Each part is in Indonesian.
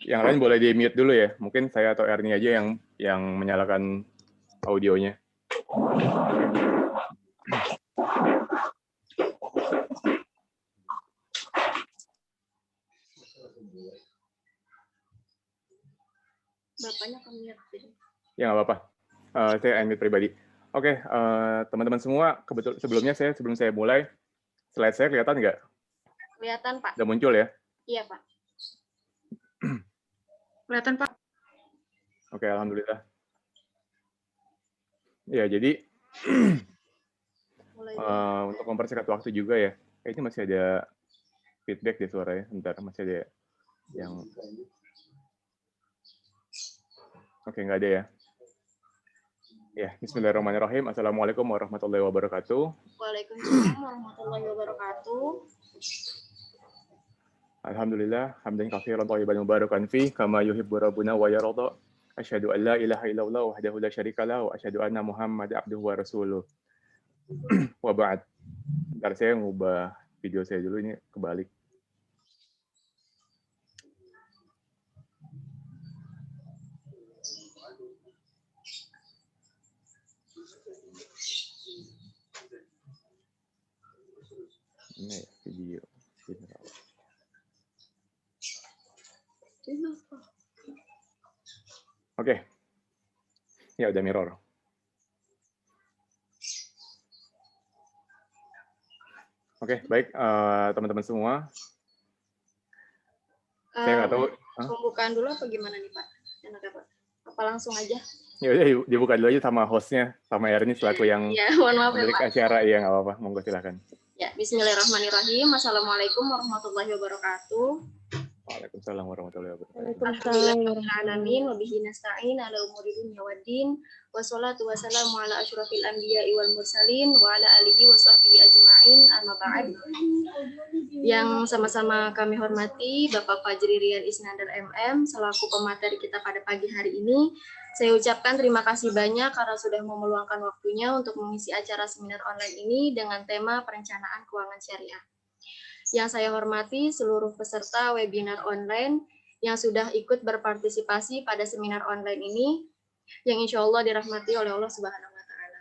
Yang lain boleh di-mute dulu ya. Mungkin saya atau Erni aja yang menyalakan audionya. Bapaknya kami Ya nggak apa-apa. Saya unmute pribadi. Oke, teman-teman semua, sebelum saya mulai, slide saya kelihatan nggak? Kelihatan, Pak. Udah muncul ya? Iya, Pak. Kelihatan, Pak. Oke, alhamdulillah. Ya, jadi untuk mempersingkat waktu juga ya. Ini masih ada feedback di suaranya. Bentar, masih ada yang... Oke, nggak ada ya. Ya, bismillahirrahmanirrahim. Assalamualaikum warahmatullahi wabarakatuh. Waalaikumsalam warahmatullahi wabarakatuh. Alhamdulillah, hamdan katsiran thayyiban mubarakan fi kama yuhibbu rabbuna wa yarda. Asyhadu an la ilaha illallah wahdahu la syarika lah wa asyhadu anna Muhammadan abduhu wa rasuluh. Wa ba'd. Bentar saya ngubah video saya dulu, ini kebalik. Ini ya, video. Oke. Ya udah mirror. Oke, baik teman-teman semua. Saya nggak tahu. Pembukaan dulu apa gimana nih, Pak? Enak Pak? Apa langsung aja? Ya udah dibuka dulu aja sama hostnya, sama Erni selaku yang mohon maaf ya, Pak. acara. Ya nggak apa-apa, monggo silakan. Ya, bismillahirrahmanirrahim. Assalamualaikum warahmatullahi wabarakatuh. Waalaikumsalam warahmatullahi wabarakatuh. Alhamdulillahirrahmanirrahim. Wabihi nasta'in ala umuri dunya waddin. Wassalatu wassalamu ala asyrafil anbiya'i wal mursalin wa ala alihi wa sahbihi ajma'in. Amma ba'd. Yang sama-sama kami hormati Bapak Fajri Rian Isnandar MM selaku pemateri kita pada pagi hari ini. Saya ucapkan terima kasih banyak karena sudah mau meluangkan waktunya untuk mengisi acara seminar online ini dengan tema perencanaan keuangan syariah. Yang saya hormati seluruh peserta webinar online yang sudah ikut berpartisipasi pada seminar online ini, yang insya Allah dirahmati oleh Allah Subhanahu wa Ta'ala.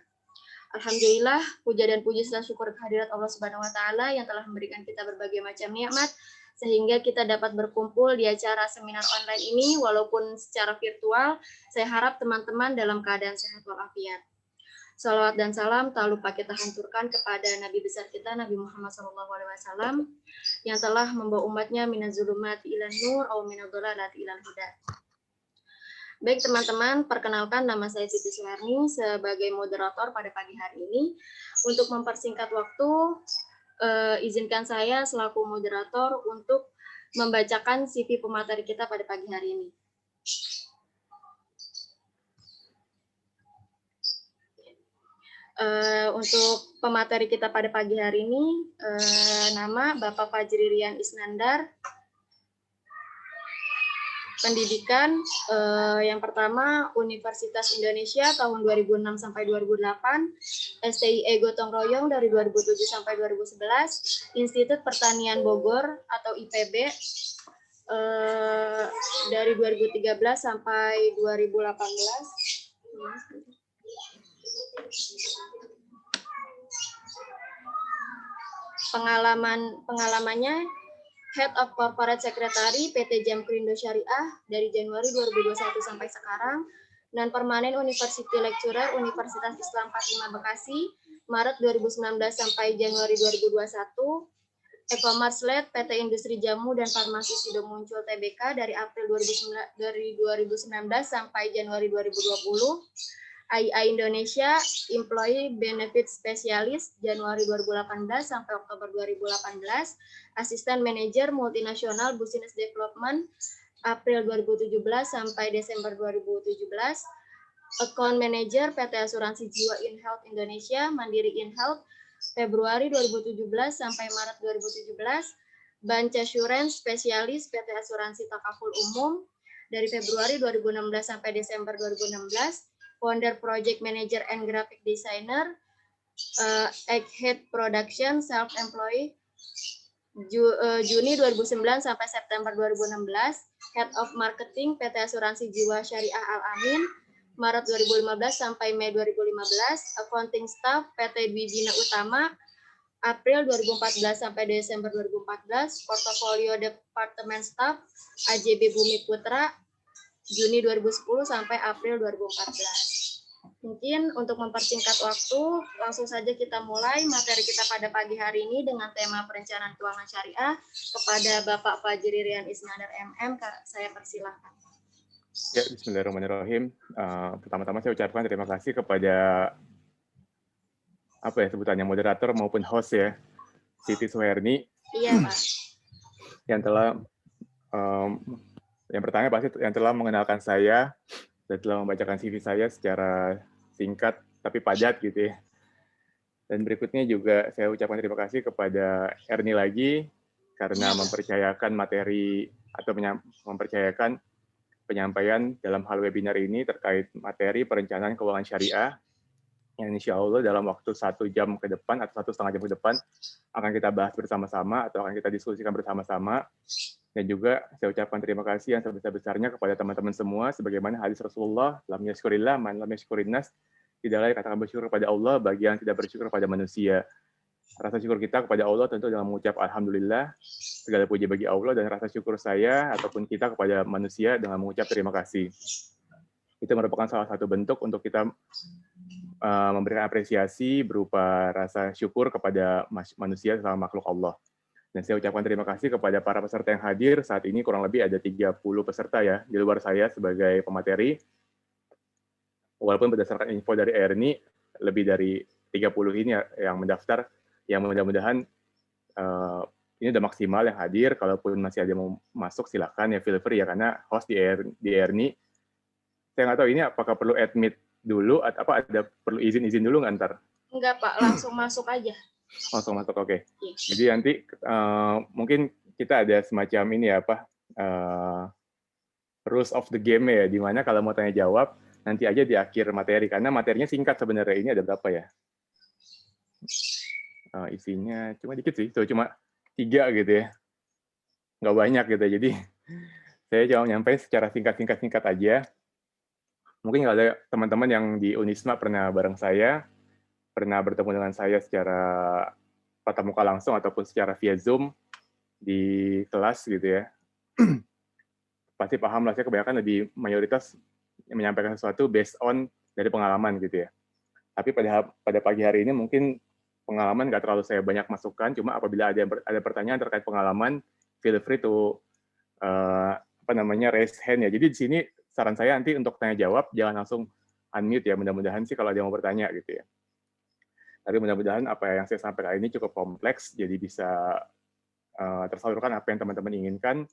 Alhamdulillah, puja dan puji serta syukur kehadirat Allah Subhanahu wa Ta'ala yang telah memberikan kita berbagai macam nikmat, sehingga kita dapat berkumpul di acara seminar online ini, walaupun secara virtual. Saya harap teman-teman dalam keadaan sehat walafiat. Salawat dan salam tak lupa kita haturkan kepada Nabi besar kita, Nabi Muhammad SAW, yang telah membawa umatnya minaz-zulumati ilan nur, au minadh-dhalalati ilal huda. Baik teman-teman, perkenalkan nama saya Siti Suherni sebagai moderator pada pagi hari ini. Untuk mempersingkat waktu, izinkan saya selaku moderator untuk membacakan CV pemateri kita pada pagi hari ini. Untuk pemateri kita pada pagi hari ini, nama Bapak Fajri Rian Isnandar. Pendidikan yang pertama Universitas Indonesia tahun 2006 sampai 2008, STIE Gotong Royong dari 2007 sampai 2011, Institut Pertanian Bogor atau IPB dari 2013 sampai 2018. Pengalamannya Head of Corporate Secretary PT Jamkrindo Syariah dari Januari 2021 sampai sekarang, dan permanen University Lecturer Universitas Islam 45 Bekasi Maret 2019 sampai Januari 2021, E-commerce Led PT Industri Jamu dan Farmasi Sido Muncul Tbk dari April 2019 sampai Januari 2020, AIA Indonesia Employee Benefit Specialist Januari 2018 sampai Oktober 2018, Asisten Manajer Multinasional Business Development April 2017 sampai Desember 2017, Account Manager PT Asuransi Jiwa InHealth Indonesia Mandiri InHealth Februari 2017 sampai Maret 2017, Bancassurance Spesialis PT Asuransi Takaful Umum dari Februari 2016 sampai Desember 2016, Founder Project Manager and Graphic Designer, Egghead Production, Self-Employed, Juni 2009 sampai September 2016, Head of Marketing PT Asuransi Jiwa Syariah Al-Amin, Maret 2015 sampai Mei 2015, Accounting Staff PT Dwi Bina Utama, April 2014 sampai Desember 2014, Portofolio Departemen Staff AJB Bumi Putra, Juni 2010 sampai April 2014. Mungkin untuk mempersingkat waktu, langsung saja kita mulai materi kita pada pagi hari ini dengan tema perencanaan keuangan syariah. Kepada Bapak Fajri Rian Isnandar MM, saya persilahkan. Ya, bismillahirrahmanirrahim. Pertama-tama saya ucapkan terima kasih kepada sebutannya moderator maupun host ya, Siti Suherni. Iya, Pak. Yang telah yang pertama pasti yang telah mengenalkan saya dan telah membacakan CV saya secara singkat tapi padat gitu ya. Dan berikutnya juga saya ucapkan terima kasih kepada Erni lagi karena mempercayakan materi atau mempercayakan penyampaian dalam hal webinar ini terkait materi perencanaan keuangan syariah yang insya Allah dalam waktu 1 jam ke depan atau 1,5 jam ke depan akan kita bahas bersama-sama atau akan kita diskusikan bersama-sama. Dan juga saya ucapkan terima kasih yang sebesar-besarnya kepada teman-teman semua sebagaimana hadis Rasulullah, lam yashkurillah man lam yashkurin nas, tidaklah dikatakan bersyukur kepada Allah bagi yang tidak bersyukur kepada manusia. Rasa syukur kita kepada Allah tentu dalam mengucap alhamdulillah, segala puji bagi Allah, dan rasa syukur saya ataupun kita kepada manusia dengan mengucap terima kasih. Itu merupakan salah satu bentuk untuk kita memberikan apresiasi berupa rasa syukur kepada manusia sama makhluk Allah. Dan saya ucapkan terima kasih kepada para peserta yang hadir. Saat ini kurang lebih ada 30 peserta ya, di luar saya sebagai pemateri. Walaupun berdasarkan info dari Erni, lebih dari 30 ini yang mendaftar, yang mudah-mudahan ini udah maksimal yang hadir. Kalaupun masih ada yang mau masuk, silakan ya, feel free ya, karena host di Erni. Saya nggak tahu ini apakah perlu admit dulu, atau apa ada perlu izin dulu nggak ntar? Enggak, Pak, langsung masuk aja. Langsung masuk, oke. Okay. Yes. Jadi nanti mungkin kita ada semacam ini ya, rules of the game ya, di mana kalau mau tanya jawab nanti aja di akhir materi, karena materinya singkat sebenarnya. Ini ada berapa ya? Isinya cuma dikit sih, cuma 3 gitu ya, nggak banyak gitu. Jadi saya cuma nyampein secara singkat aja. Mungkin kalau ada teman-teman yang di Unisma pernah bareng saya, pernah bertemu dengan saya secara tatap muka langsung ataupun secara via Zoom di kelas gitu ya, pasti paham lah, saya kebanyakan lebih mayoritas menyampaikan sesuatu based on dari pengalaman gitu ya. Tapi pada pagi hari ini mungkin pengalaman nggak terlalu saya banyak masukkan, cuma apabila ada pertanyaan terkait pengalaman, feel free to raise hand ya. Jadi di sini saran saya nanti untuk tanya jawab jangan langsung unmute ya, mudah-mudahan sih kalau ada yang mau bertanya gitu ya. Tapi mudah-mudahan apa yang saya sampaikan ini cukup kompleks, jadi bisa tersalurkan apa yang teman-teman inginkan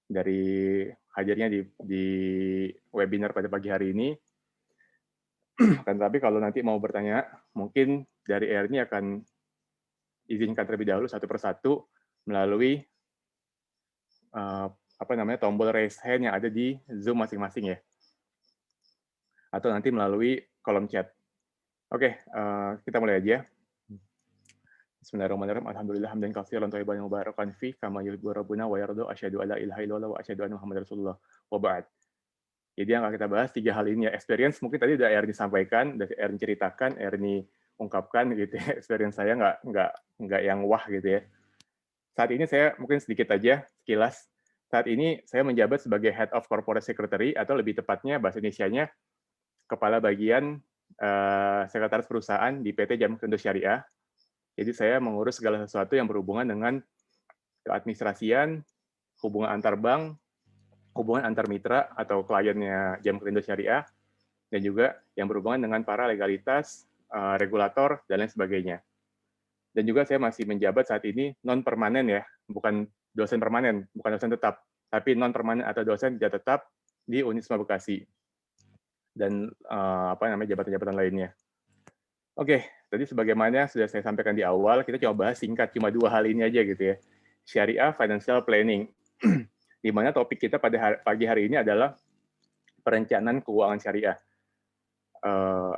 dari hadirnya di webinar pada pagi hari ini. Kan tapi kalau nanti mau bertanya, mungkin dari Erni akan izinkan terlebih dahulu satu persatu melalui tombol raise hand yang ada di Zoom masing-masing ya, atau nanti melalui kolom chat. Oke, kita mulai aja. Bismillahirrahmanirrahim. Alhamdulillah hamdan katsiran thayyiban mubarakan fi kama yuhibbu rabbuna wa yarda, asyhadu alla ilaha illallah wa asyhadu anna muhammadar rasulullah wa ba'd. Jadi yang akan kita bahas 3 hal ini ya. Experience mungkin tadi udah Erni sampaikan, udah Erni ceritakan, Erni ungkapkan gitu ya. Experience saya nggak yang wah gitu ya. Saat ini saya mungkin sedikit aja sekilas. Saat ini saya menjabat sebagai Head of Corporate Secretary, atau lebih tepatnya bahasa Indonesianya Kepala Bagian Sekretaris Perusahaan di PT Jam Krindo Syariah. Jadi saya mengurus segala sesuatu yang berhubungan dengan keadministrasian, hubungan antar bank, hubungan antar mitra atau kliennya Jam Krindo Syariah, dan juga yang berhubungan dengan para legalitas, regulator, dan lain sebagainya. Dan juga saya masih menjabat saat ini non-permanen ya, bukan dosen permanen, bukan dosen tetap, tapi non-permanen atau dosen tidak tetap di Unisma Bekasi. Dan jabatan-jabatan lainnya. Oke, tadi sebagaimana sudah saya sampaikan di awal, kita coba bahas singkat, cuma 2 hal ini aja gitu ya. Syariah Financial Planning, di mana topik kita pada pagi hari ini adalah perencanaan keuangan syariah.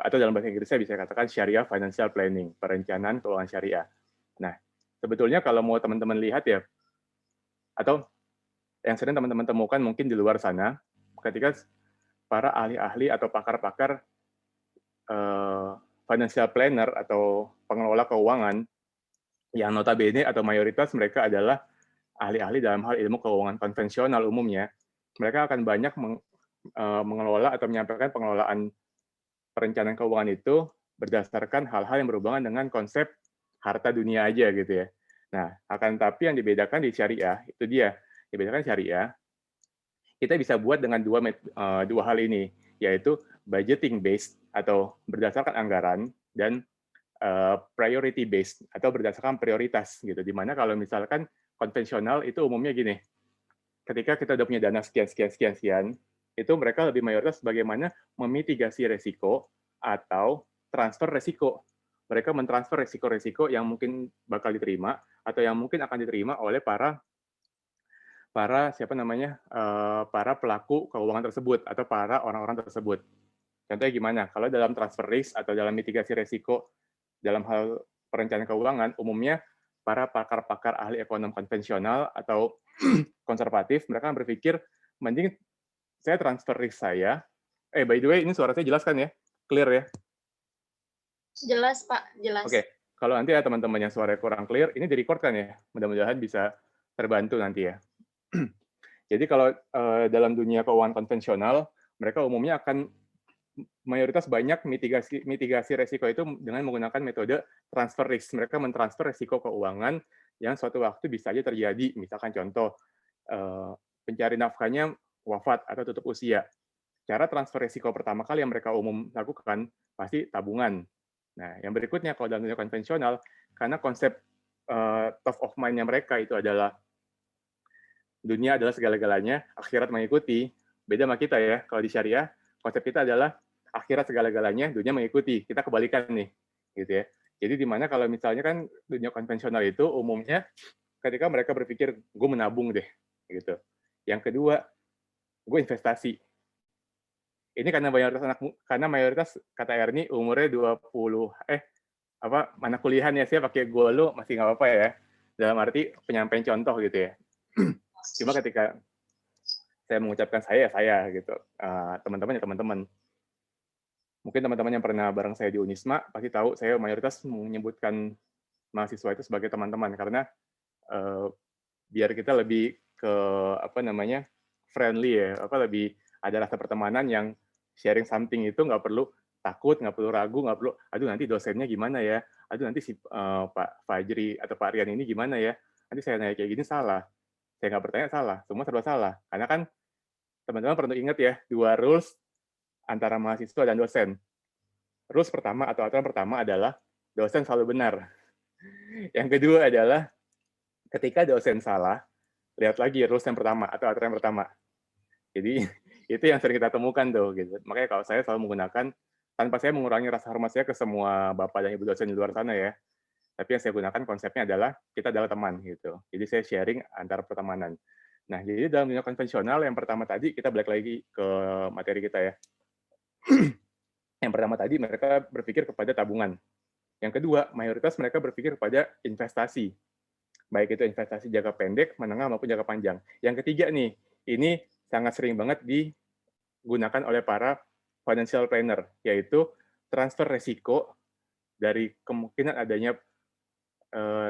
Atau dalam bahasa Inggrisnya bisa katakan Syariah Financial Planning, perencanaan keuangan syariah. Nah, sebetulnya kalau mau teman-teman lihat ya, atau yang sering teman-teman temukan mungkin di luar sana ketika para ahli-ahli atau pakar-pakar financial planner atau pengelola keuangan yang notabene atau mayoritas mereka adalah ahli-ahli dalam hal ilmu keuangan konvensional umumnya, mereka akan banyak mengelola atau menyampaikan pengelolaan perencanaan keuangan itu berdasarkan hal-hal yang berhubungan dengan konsep harta dunia aja gitu ya. Nah, akan tapi yang dibedakan di syariah, itu dia, dibedakan syariah, kita bisa buat dengan dua hal ini, yaitu budgeting based atau berdasarkan anggaran dan priority based atau berdasarkan prioritas gitu. Dimana kalau misalkan konvensional itu umumnya gini, ketika kita udah punya dana sekian, itu mereka lebih mayoritas bagaimana memitigasi resiko atau transfer resiko. Mereka mentransfer resiko-resiko yang mungkin bakal diterima atau yang mungkin akan diterima oleh para para pelaku keuangan tersebut atau para orang-orang tersebut. Contohnya gimana? Kalau dalam transfer risk atau dalam mitigasi resiko dalam hal perencanaan keuangan, umumnya para pakar-pakar ahli ekonom konvensional atau konservatif, mereka berpikir, mending saya transfer risk saya. By the way, ini suara saya jelas kan ya? Clear ya? Jelas, Pak. Jelas. Oke. Kalau nanti ya teman-teman yang suaranya kurang clear, ini di-record kan ya? Mudah-mudahan bisa terbantu nanti ya. Jadi kalau dalam dunia keuangan konvensional, mereka umumnya akan mayoritas banyak mitigasi resiko itu dengan menggunakan metode transfer risk. Mereka mentransfer resiko keuangan yang suatu waktu bisa aja terjadi. Misalkan contoh, pencari nafkahnya wafat atau tutup usia. Cara transfer resiko pertama kali yang mereka umum lakukan pasti tabungan. Nah, yang berikutnya kalau dalam dunia konvensional, karena konsep top of mind-nya mereka itu adalah dunia adalah segala-galanya, akhirat mengikuti. Beda sama kita ya, kalau di syariah, konsep kita adalah akhirat segala-galanya, dunia mengikuti. Kita kebalikan nih, gitu ya. Jadi di mana kalau misalnya kan dunia konvensional itu umumnya ketika mereka berpikir, gue menabung deh, gitu. Yang kedua, gue investasi. Ini karena mayoritas kata Erni umurnya 20 mana kuliahan ya, saya pakai gue lu masih nggak apa-apa ya. Dalam arti penyampaian contoh gitu ya. Cuma ketika saya mengucapkan saya gitu. Teman-teman ya teman-teman. Mungkin teman-teman yang pernah bareng saya di Unisma pasti tahu saya mayoritas menyebutkan mahasiswa itu sebagai teman-teman karena biar kita lebih ke friendly ya, lebih ada rasa pertemanan yang sharing something itu nggak perlu takut, nggak perlu ragu, nggak perlu, aduh nanti dosennya gimana ya, aduh nanti si Pak Fajri atau Pak Rian ini gimana ya, nanti saya nanya kayak gini salah, saya nggak bertanya salah, semua serba salah. Karena kan teman-teman perlu ingat ya, dua rules antara mahasiswa dan dosen. Rules pertama atau aturan pertama adalah dosen selalu benar. Yang kedua adalah ketika dosen salah, lihat lagi rules yang pertama atau aturan yang pertama. Jadi itu yang sering kita temukan tuh gitu. Makanya kalau saya selalu menggunakan tanpa saya mengurangi rasa hormat saya ke semua bapak dan ibu dosen di luar sana ya. Tapi yang saya gunakan konsepnya adalah kita adalah teman gitu. Jadi saya sharing antar pertemanan. Nah, jadi dalam dunia konvensional yang pertama tadi kita balik lagi ke materi kita ya. Yang pertama tadi mereka berpikir kepada tabungan. Yang kedua, mayoritas mereka berpikir kepada investasi. Baik itu investasi jangka pendek, menengah maupun jangka panjang. Yang ketiga nih, ini sangat sering banget digunakan oleh para financial planner, yaitu transfer resiko dari kemungkinan adanya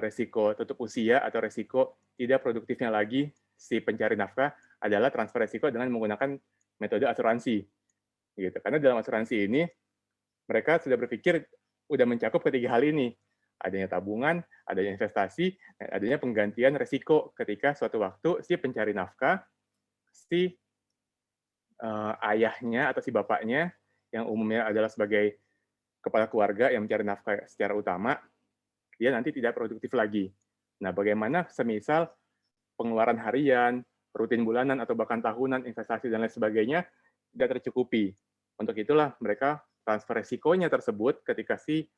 resiko tutup usia atau resiko tidak produktifnya lagi si pencari nafkah adalah transfer resiko dengan menggunakan metode asuransi. Gitu. Karena dalam asuransi ini mereka sudah berpikir udah mencakup ketiga hal ini. Adanya tabungan, adanya investasi, dan adanya penggantian resiko ketika suatu waktu si pencari nafkah, si ayahnya atau si bapaknya yang umumnya adalah sebagai kepala keluarga yang mencari nafkah secara utama, dia nanti tidak produktif lagi. Nah, bagaimana semisal pengeluaran harian, rutin bulanan, atau bahkan tahunan, investasi, dan lain sebagainya tidak tercukupi. Untuk itulah mereka transfer resikonya tersebut ketika si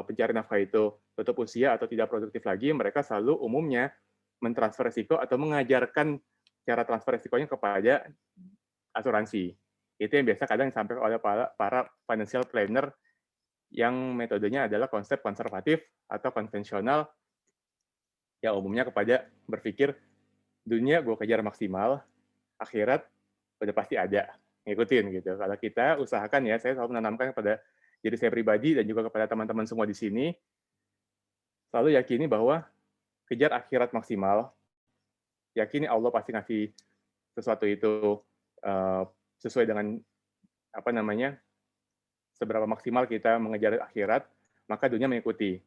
pencari nafkah itu tutup usia atau tidak produktif lagi, mereka selalu umumnya mentransfer resiko atau mengajarkan cara transfer resikonya kepada asuransi. Itu yang biasa kadang disampaikan oleh para financial planner yang metodenya adalah konsep konservatif atau konvensional yang umumnya kepada berpikir dunia gue kejar maksimal, akhirat udah pasti ada, ngikutin gitu. Kalau kita usahakan ya, saya selalu menanamkan kepada diri saya pribadi dan juga kepada teman-teman semua di sini, selalu yakini bahwa kejar akhirat maksimal, yakini Allah pasti ngasih sesuatu itu uh, sesuai dengan apa namanya, seberapa maksimal kita mengejar akhirat, maka dunia mengikuti.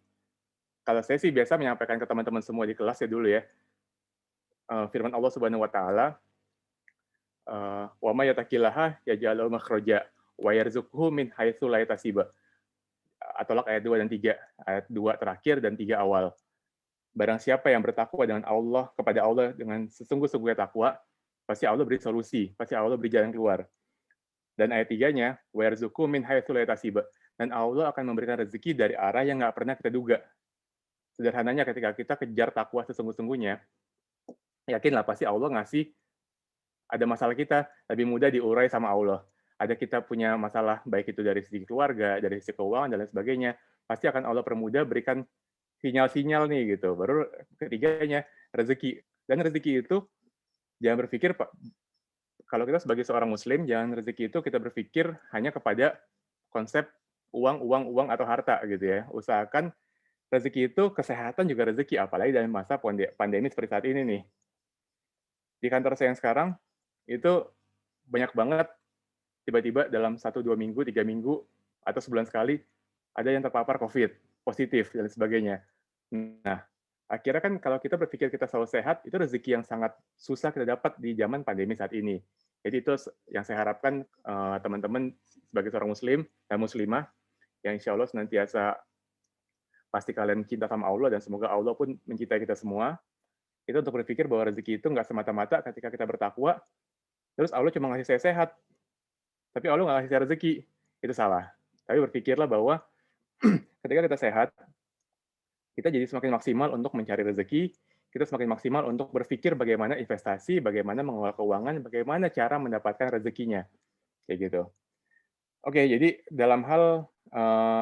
Kalau saya sih biasa menyampaikan ke teman-teman semua di kelas ya dulu ya, firman Allah Subhanahu wa taala, wa may yattaqillaha yaj'al lahu makhraja wa yarzuqhu min haitsu la yahtasib. Atolak ayat 2 dan 3, ayat 2 terakhir dan 3 awal. Barang siapa yang bertakwa dengan Allah, kepada Allah dengan sesungguh-sungguhnya takwa, pasti Allah beri solusi, pasti Allah beri jalan keluar. Dan ayat 3-nya, wa yarzuqhu min haitsu la yahtasib. Dan Allah akan memberikan rezeki dari arah yang nggak pernah kita duga. Sederhananya ketika kita kejar takwa sesungguh-sungguhnya, yakinlah pasti Allah ngasih, ada masalah kita lebih mudah diurai sama Allah. Ada kita punya masalah baik itu dari sisi keluarga, dari sisi keuangan dan lain sebagainya, pasti akan Allah permudah berikan sinyal-sinyal nih gitu. Baru ketiganya rezeki. Dan rezeki itu jangan berpikir Pak, kalau kita sebagai seorang muslim jangan rezeki itu kita berpikir hanya kepada konsep uang uang uang atau harta gitu ya. Usahakan rezeki itu kesehatan juga rezeki, apalagi dalam masa pandemi seperti saat ini nih. Di kantor saya yang sekarang itu banyak banget tiba-tiba dalam 1-2 minggu, 3 minggu, atau sebulan sekali ada yang terpapar COVID, positif, dan sebagainya. Nah, akhirnya kan kalau kita berpikir kita selalu sehat, itu rezeki yang sangat susah kita dapat di zaman pandemi saat ini. Jadi itu yang saya harapkan teman-teman sebagai seorang muslim dan muslimah, yang insya Allah senantiasa pasti kalian cinta sama Allah, dan semoga Allah pun mencintai kita semua, itu untuk berpikir bahwa rezeki itu nggak semata-mata ketika kita bertakwa, terus Allah cuma ngasih saya sehat, tapi Allah nggak ngasih saya rezeki, itu salah. Tapi berpikirlah bahwa ketika kita sehat, kita jadi semakin maksimal untuk mencari rezeki, kita semakin maksimal untuk berpikir bagaimana investasi, bagaimana mengelola keuangan, bagaimana cara mendapatkan rezekinya, kayak gitu. Oke, jadi dalam hal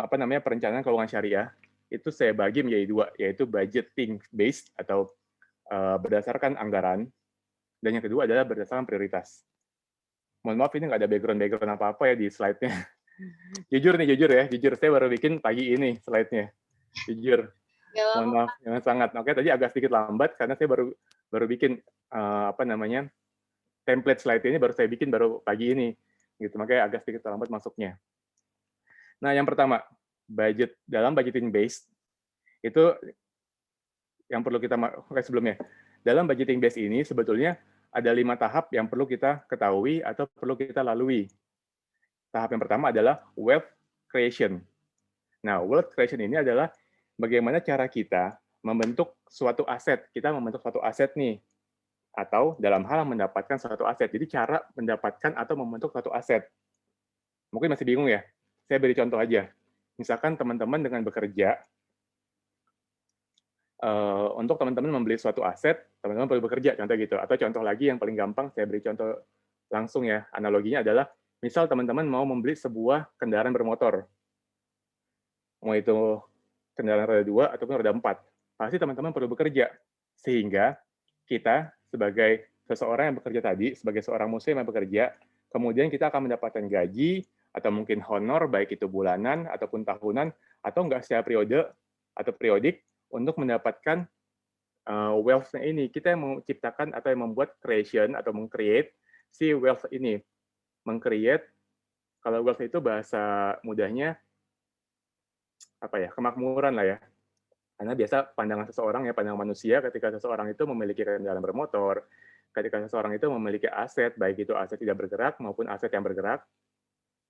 apa namanya perencanaan keuangan syariah, itu saya bagi menjadi 2, yaitu budgeting based atau berdasarkan anggaran, dan yang kedua adalah berdasarkan prioritas. Mohon maaf ini nggak ada background apa-apa ya di slide-nya. jujur, saya baru bikin pagi ini slide-nya. Jujur. Mohon maaf, jangan sangat. Oke, tadi agak sedikit lambat karena saya baru bikin apa namanya template slide ini baru saya bikin baru pagi ini, gitu. Makanya agak sedikit lambat masuknya. Nah, yang pertama, dalam budgeting base itu yang perlu kita sebelumnya. Dalam budgeting base ini sebetulnya ada 5 tahap yang perlu kita ketahui atau perlu kita lalui. Tahap yang pertama adalah wealth creation. Nah, wealth creation ini adalah bagaimana cara kita membentuk suatu aset. Kita membentuk suatu aset nih. Atau dalam hal mendapatkan suatu aset. Jadi cara mendapatkan atau membentuk suatu aset. Mungkin masih bingung ya? Saya beri contoh aja. Misalkan teman-teman dengan bekerja, untuk teman-teman membeli suatu aset, teman-teman perlu bekerja, contoh gitu. Atau contoh lagi yang paling gampang, saya beri contoh langsung ya. Analoginya adalah, misal teman-teman mau membeli sebuah kendaraan bermotor. Mau itu kendaraan roda 2 ataupun roda 4. Pasti teman-teman perlu bekerja. Sehingga kita sebagai seseorang yang bekerja tadi, sebagai seorang muslim yang bekerja, kemudian kita akan mendapatkan gaji, atau mungkin honor, baik itu bulanan, ataupun tahunan, atau enggak secara periode, atau periodik, untuk mendapatkan wealth-nya ini. Kita yang menciptakan atau yang membuat creation, atau meng-create si wealth ini. Meng-create, kalau wealth itu bahasa mudahnya, apa ya, kemakmuran lah ya. Karena biasa pandangan seseorang ya, pandangan manusia ketika seseorang itu memiliki kendaraan bermotor, ketika seseorang itu memiliki aset, baik itu aset tidak bergerak maupun aset yang bergerak.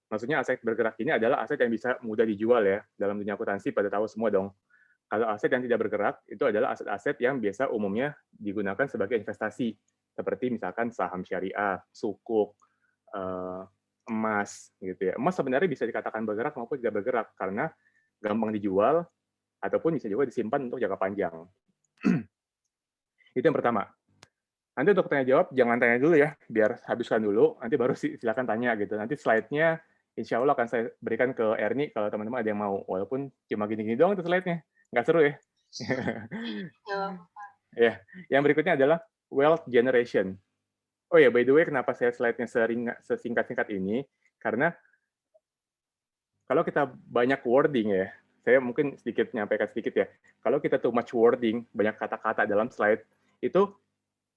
Maksudnya aset bergerak ini adalah aset yang bisa mudah dijual ya. Dalam dunia akuntansi pada tahu semua dong. Kalau aset yang tidak bergerak itu adalah aset-aset yang biasa umumnya digunakan sebagai investasi. Seperti misalkan saham syariah, sukuk, emas gitu ya. Emas sebenarnya bisa dikatakan bergerak maupun tidak bergerak karena gampang dijual, ataupun bisa juga disimpan untuk jangka panjang. Itu yang pertama. Nanti untuk tanya jawab, jangan tanya dulu ya, biar habiskan dulu, nanti baru silakan tanya gitu. Nanti slide-nya insya Allah akan saya berikan ke Erni kalau teman-teman ada yang mau. Walaupun cuma gini-gini doang itu slide-nya. Nggak seru ya. Ya, yang berikutnya adalah wealth generation. Oh ya, by the way, kenapa saya slide-nya sesingkat-singkat ini? Karena kalau kita banyak wording ya, saya mungkin sedikit menyampaikan sedikit ya. Kalau kita too much wording, banyak kata-kata dalam slide, itu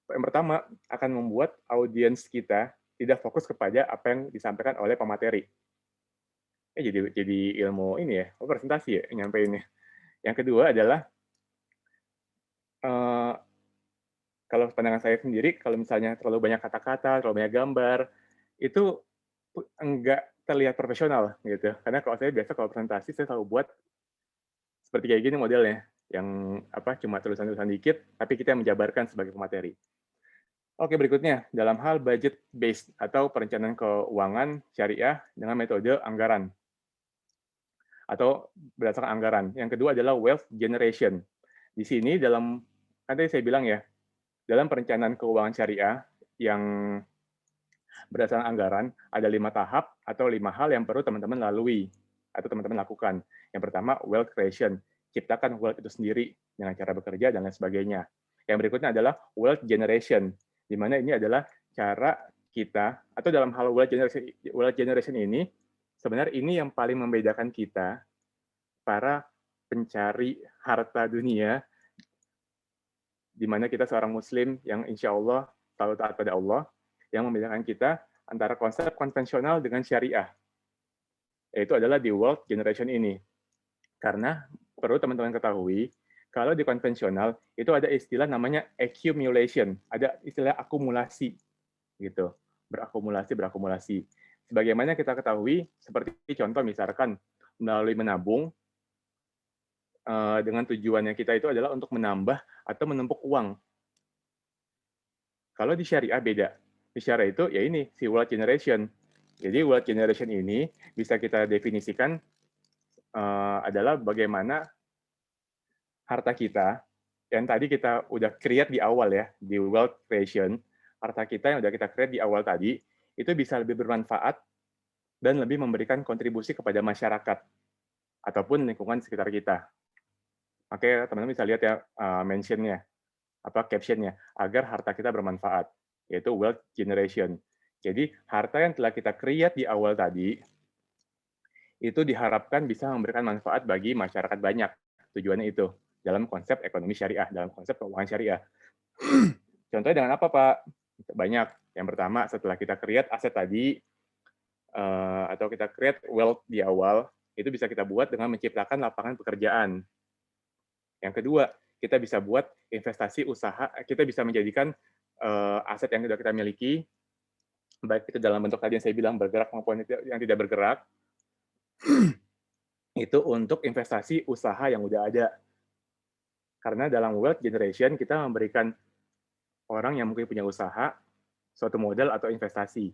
yang pertama akan membuat audiens kita tidak fokus kepada apa yang disampaikan oleh pemateri. Jadi ilmu ini ya, presentasi ya nyampeinnya. Yang kedua adalah kalau pandangan saya sendiri, kalau misalnya terlalu banyak kata-kata, terlalu banyak gambar, itu enggak terlihat profesional gitu. Karena kalau saya biasa kalau presentasi saya selalu buat seperti kayak gini modelnya, yang cuma tulisan-tulisan dikit, tapi kita yang menjabarkan sebagai pemateri. Oke, berikutnya dalam hal budget based atau perencanaan keuangan syariah dengan metode anggaran atau berdasarkan anggaran. Yang kedua adalah wealth generation. Di sini kan tadi saya bilang ya, dalam perencanaan keuangan syariah yang berdasarkan anggaran, ada 5 tahap atau 5 hal yang perlu teman-teman lalui atau teman-teman lakukan. Yang pertama, wealth creation. Ciptakan wealth itu sendiri dengan cara bekerja dan lain sebagainya. Yang berikutnya adalah wealth generation, di mana ini adalah cara kita, atau dalam hal wealth generation ini, sebenarnya ini yang paling membedakan kita, para pencari harta dunia, di mana kita seorang muslim yang insya Allah selalu taat pada Allah, yang membedakan kita antara konsep konvensional dengan syariah, yaitu adalah di wealth generation ini. Karena perlu teman-teman ketahui, kalau di konvensional itu ada istilah namanya accumulation, ada istilah akumulasi, gitu, berakumulasi. Sebagaimana kita ketahui, seperti contoh misalkan melalui menabung, dengan tujuannya kita itu adalah untuk menambah atau menumpuk uang. Kalau di syariah beda. Di syariah itu ya ini, si wealth generation. Jadi wealth generation ini bisa kita definisikan adalah bagaimana harta kita, yang tadi kita udah create di awal ya, di wealth creation, harta kita yang udah kita create di awal tadi, itu bisa lebih bermanfaat dan lebih memberikan kontribusi kepada masyarakat ataupun lingkungan sekitar kita. Oke, teman-teman bisa lihat ya mention-nya, caption-nya, agar harta kita bermanfaat, yaitu wealth generation. Jadi, harta yang telah kita create di awal tadi, itu diharapkan bisa memberikan manfaat bagi masyarakat banyak. Tujuannya itu, dalam konsep ekonomi syariah, dalam konsep keuangan syariah. Contohnya dengan apa, Pak? Banyak. Yang pertama, setelah kita create aset tadi, atau kita create wealth di awal, itu bisa kita buat dengan menciptakan lapangan pekerjaan. Yang kedua, kita bisa buat investasi usaha, kita bisa menjadikan aset yang sudah kita miliki, baik itu dalam bentuk tadi yang saya bilang bergerak maupun yang tidak bergerak, itu untuk investasi usaha yang udah ada. Karena dalam wealth generation, kita memberikan orang yang mungkin punya usaha, suatu modal atau investasi.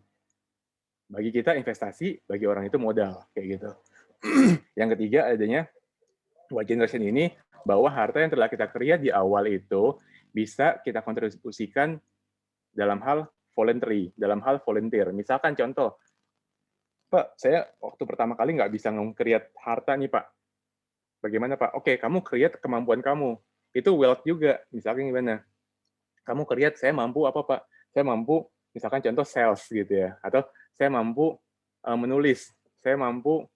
Bagi kita investasi, bagi orang itu modal, kayak gitu. Yang ketiga adanya wealth generation ini, bahwa harta yang telah kita create di awal itu bisa kita kontribusikan dalam hal voluntary, dalam hal volunteer. Misalkan contoh, Pak, saya waktu pertama kali nggak bisa nge-create harta nih, Pak. Bagaimana, Pak? Oke, kamu create kemampuan kamu. Itu wealth juga. Misalkan gimana? Kamu create, saya mampu apa, Pak? Saya mampu, misalkan contoh sales gitu ya. Atau saya mampu menulis. Saya mampu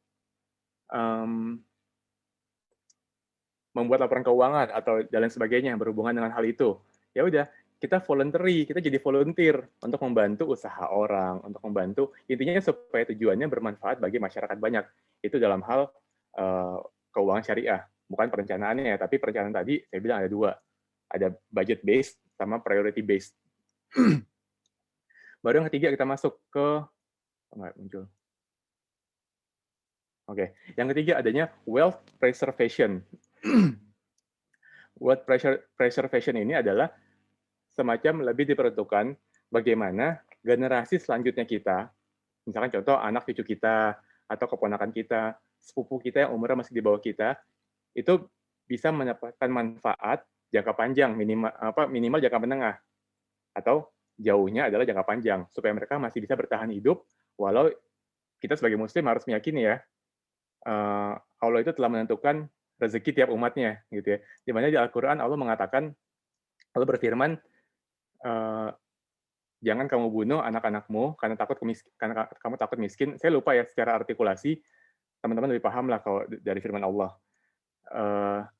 membuat laporan keuangan atau dan lain sebagainya yang berhubungan dengan hal itu. Ya udah, kita voluntary, kita jadi volunteer untuk membantu usaha orang, untuk membantu intinya supaya tujuannya bermanfaat bagi masyarakat banyak. Itu dalam hal keuangan syariah, bukan perencanaannya ya, tapi perencanaan tadi saya bilang ada dua. Ada budget based sama priority based. Baru yang ketiga kita masuk ke muncul. Oke, yang ketiga adanya wealth preservation. Wealth preservation ini adalah semacam lebih diperuntukkan bagaimana generasi selanjutnya kita, misalkan contoh anak cucu kita, atau keponakan kita, sepupu kita yang umurnya masih di bawah kita, itu bisa mendapatkan manfaat jangka panjang, minimal jangka menengah, atau jauhnya adalah jangka panjang, supaya mereka masih bisa bertahan hidup, walau kita sebagai muslim harus meyakini ya, Allah itu telah menentukan rezeki tiap umatnya, gitu ya. Di mana di Al-Quran Allah mengatakan, Allah berfirman, jangan kamu bunuh anak-anakmu karena kamu takut miskin. Saya lupa ya secara artikulasi, teman-teman lebih paham lah kalau dari firman Allah.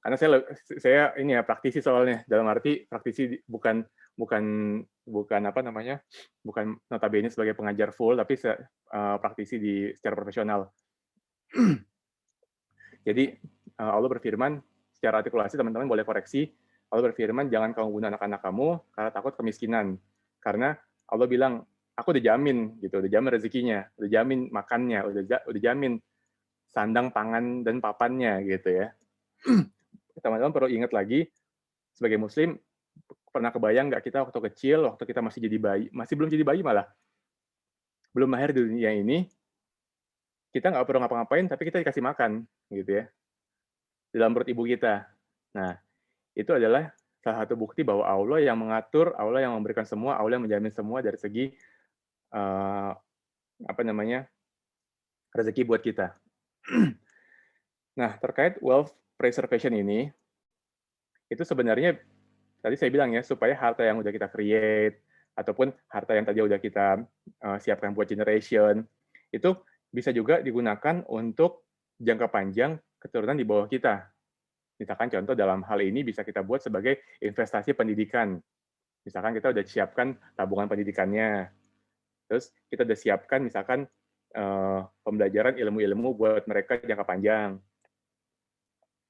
Karena saya ini ya praktisi soalnya, dalam arti praktisi bukan bukan bukan apa namanya, bukan notabene sebagai pengajar full, tapi praktisi secara profesional. Jadi Allah berfirman secara artikulasi, teman-teman boleh koreksi. Allah berfirman, jangan kamu bunuh anak-anak kamu karena takut kemiskinan. Karena Allah bilang, aku udah jamin gitu, udah jamin rezekinya, udah jamin makannya, udah jamin sandang pangan dan papannya gitu ya. Teman-teman perlu ingat lagi, sebagai muslim, pernah kebayang nggak kita waktu kecil, waktu kita masih jadi bayi, masih belum jadi bayi malah, belum lahir di dunia ini, kita nggak perlu ngapa-ngapain, tapi kita dikasih makan, gitu ya, di dalam perut ibu kita. Nah, itu adalah salah satu bukti bahwa Allah yang mengatur, Allah yang memberikan semua, Allah yang menjamin semua dari segi apa namanya, rezeki buat kita. Nah, terkait wealth preservation ini, itu sebenarnya tadi saya bilang ya, supaya harta yang udah kita create, ataupun harta yang tadi udah kita siapkan buat generation, itu bisa juga digunakan untuk jangka panjang keturunan di bawah kita. Misalkan contoh dalam hal ini bisa kita buat sebagai investasi pendidikan. Misalkan kita udah siapkan tabungan pendidikannya, terus kita udah siapkan misalkan pembelajaran ilmu-ilmu buat mereka jangka panjang.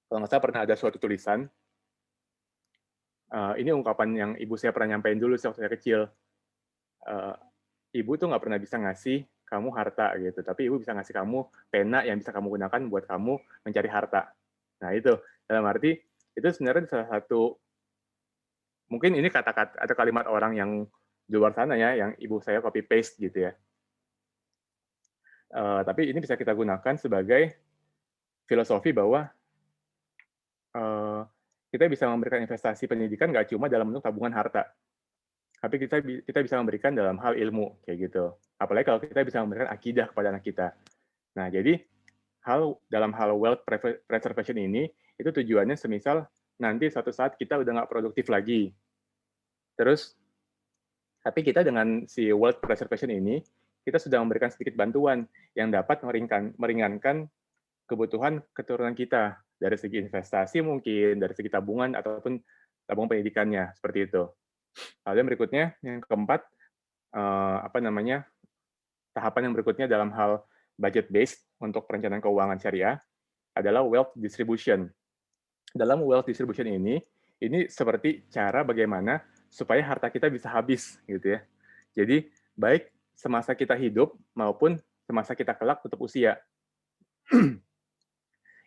Kalau nggak salah pernah ada suatu tulisan, ini ungkapan yang ibu saya pernah nyampein dulu waktu saya kecil. Ibu tuh nggak pernah bisa ngasih kamu harta gitu, tapi ibu bisa ngasih kamu pena yang bisa kamu gunakan buat kamu mencari harta. Nah itu, dalam arti, itu sebenarnya salah satu, mungkin ini kata-kata atau kalimat orang yang di luar sana ya, yang ibu saya copy paste gitu ya. Tapi ini bisa kita gunakan sebagai filosofi bahwa kita bisa memberikan investasi pendidikan nggak cuma dalam bentuk tabungan harta, tapi kita bisa memberikan dalam hal ilmu kayak gitu. Apalagi kalau kita bisa memberikan akidah kepada anak kita. Nah, jadi dalam hal wealth preservation ini itu tujuannya semisal nanti suatu saat kita udah nggak produktif lagi. Terus tapi kita dengan si wealth preservation ini kita sudah memberikan sedikit bantuan yang dapat meringankan kebutuhan keturunan kita dari segi investasi mungkin, dari segi tabungan ataupun tabungan pendidikannya seperti itu. Lalu yang berikutnya, yang keempat, apa namanya, tahapan yang berikutnya dalam hal budget based untuk perencanaan keuangan syariah adalah wealth distribution. Dalam wealth distribution ini seperti cara bagaimana supaya harta kita bisa habis gitu ya. Jadi baik semasa kita hidup maupun semasa kita kelak tutup usia.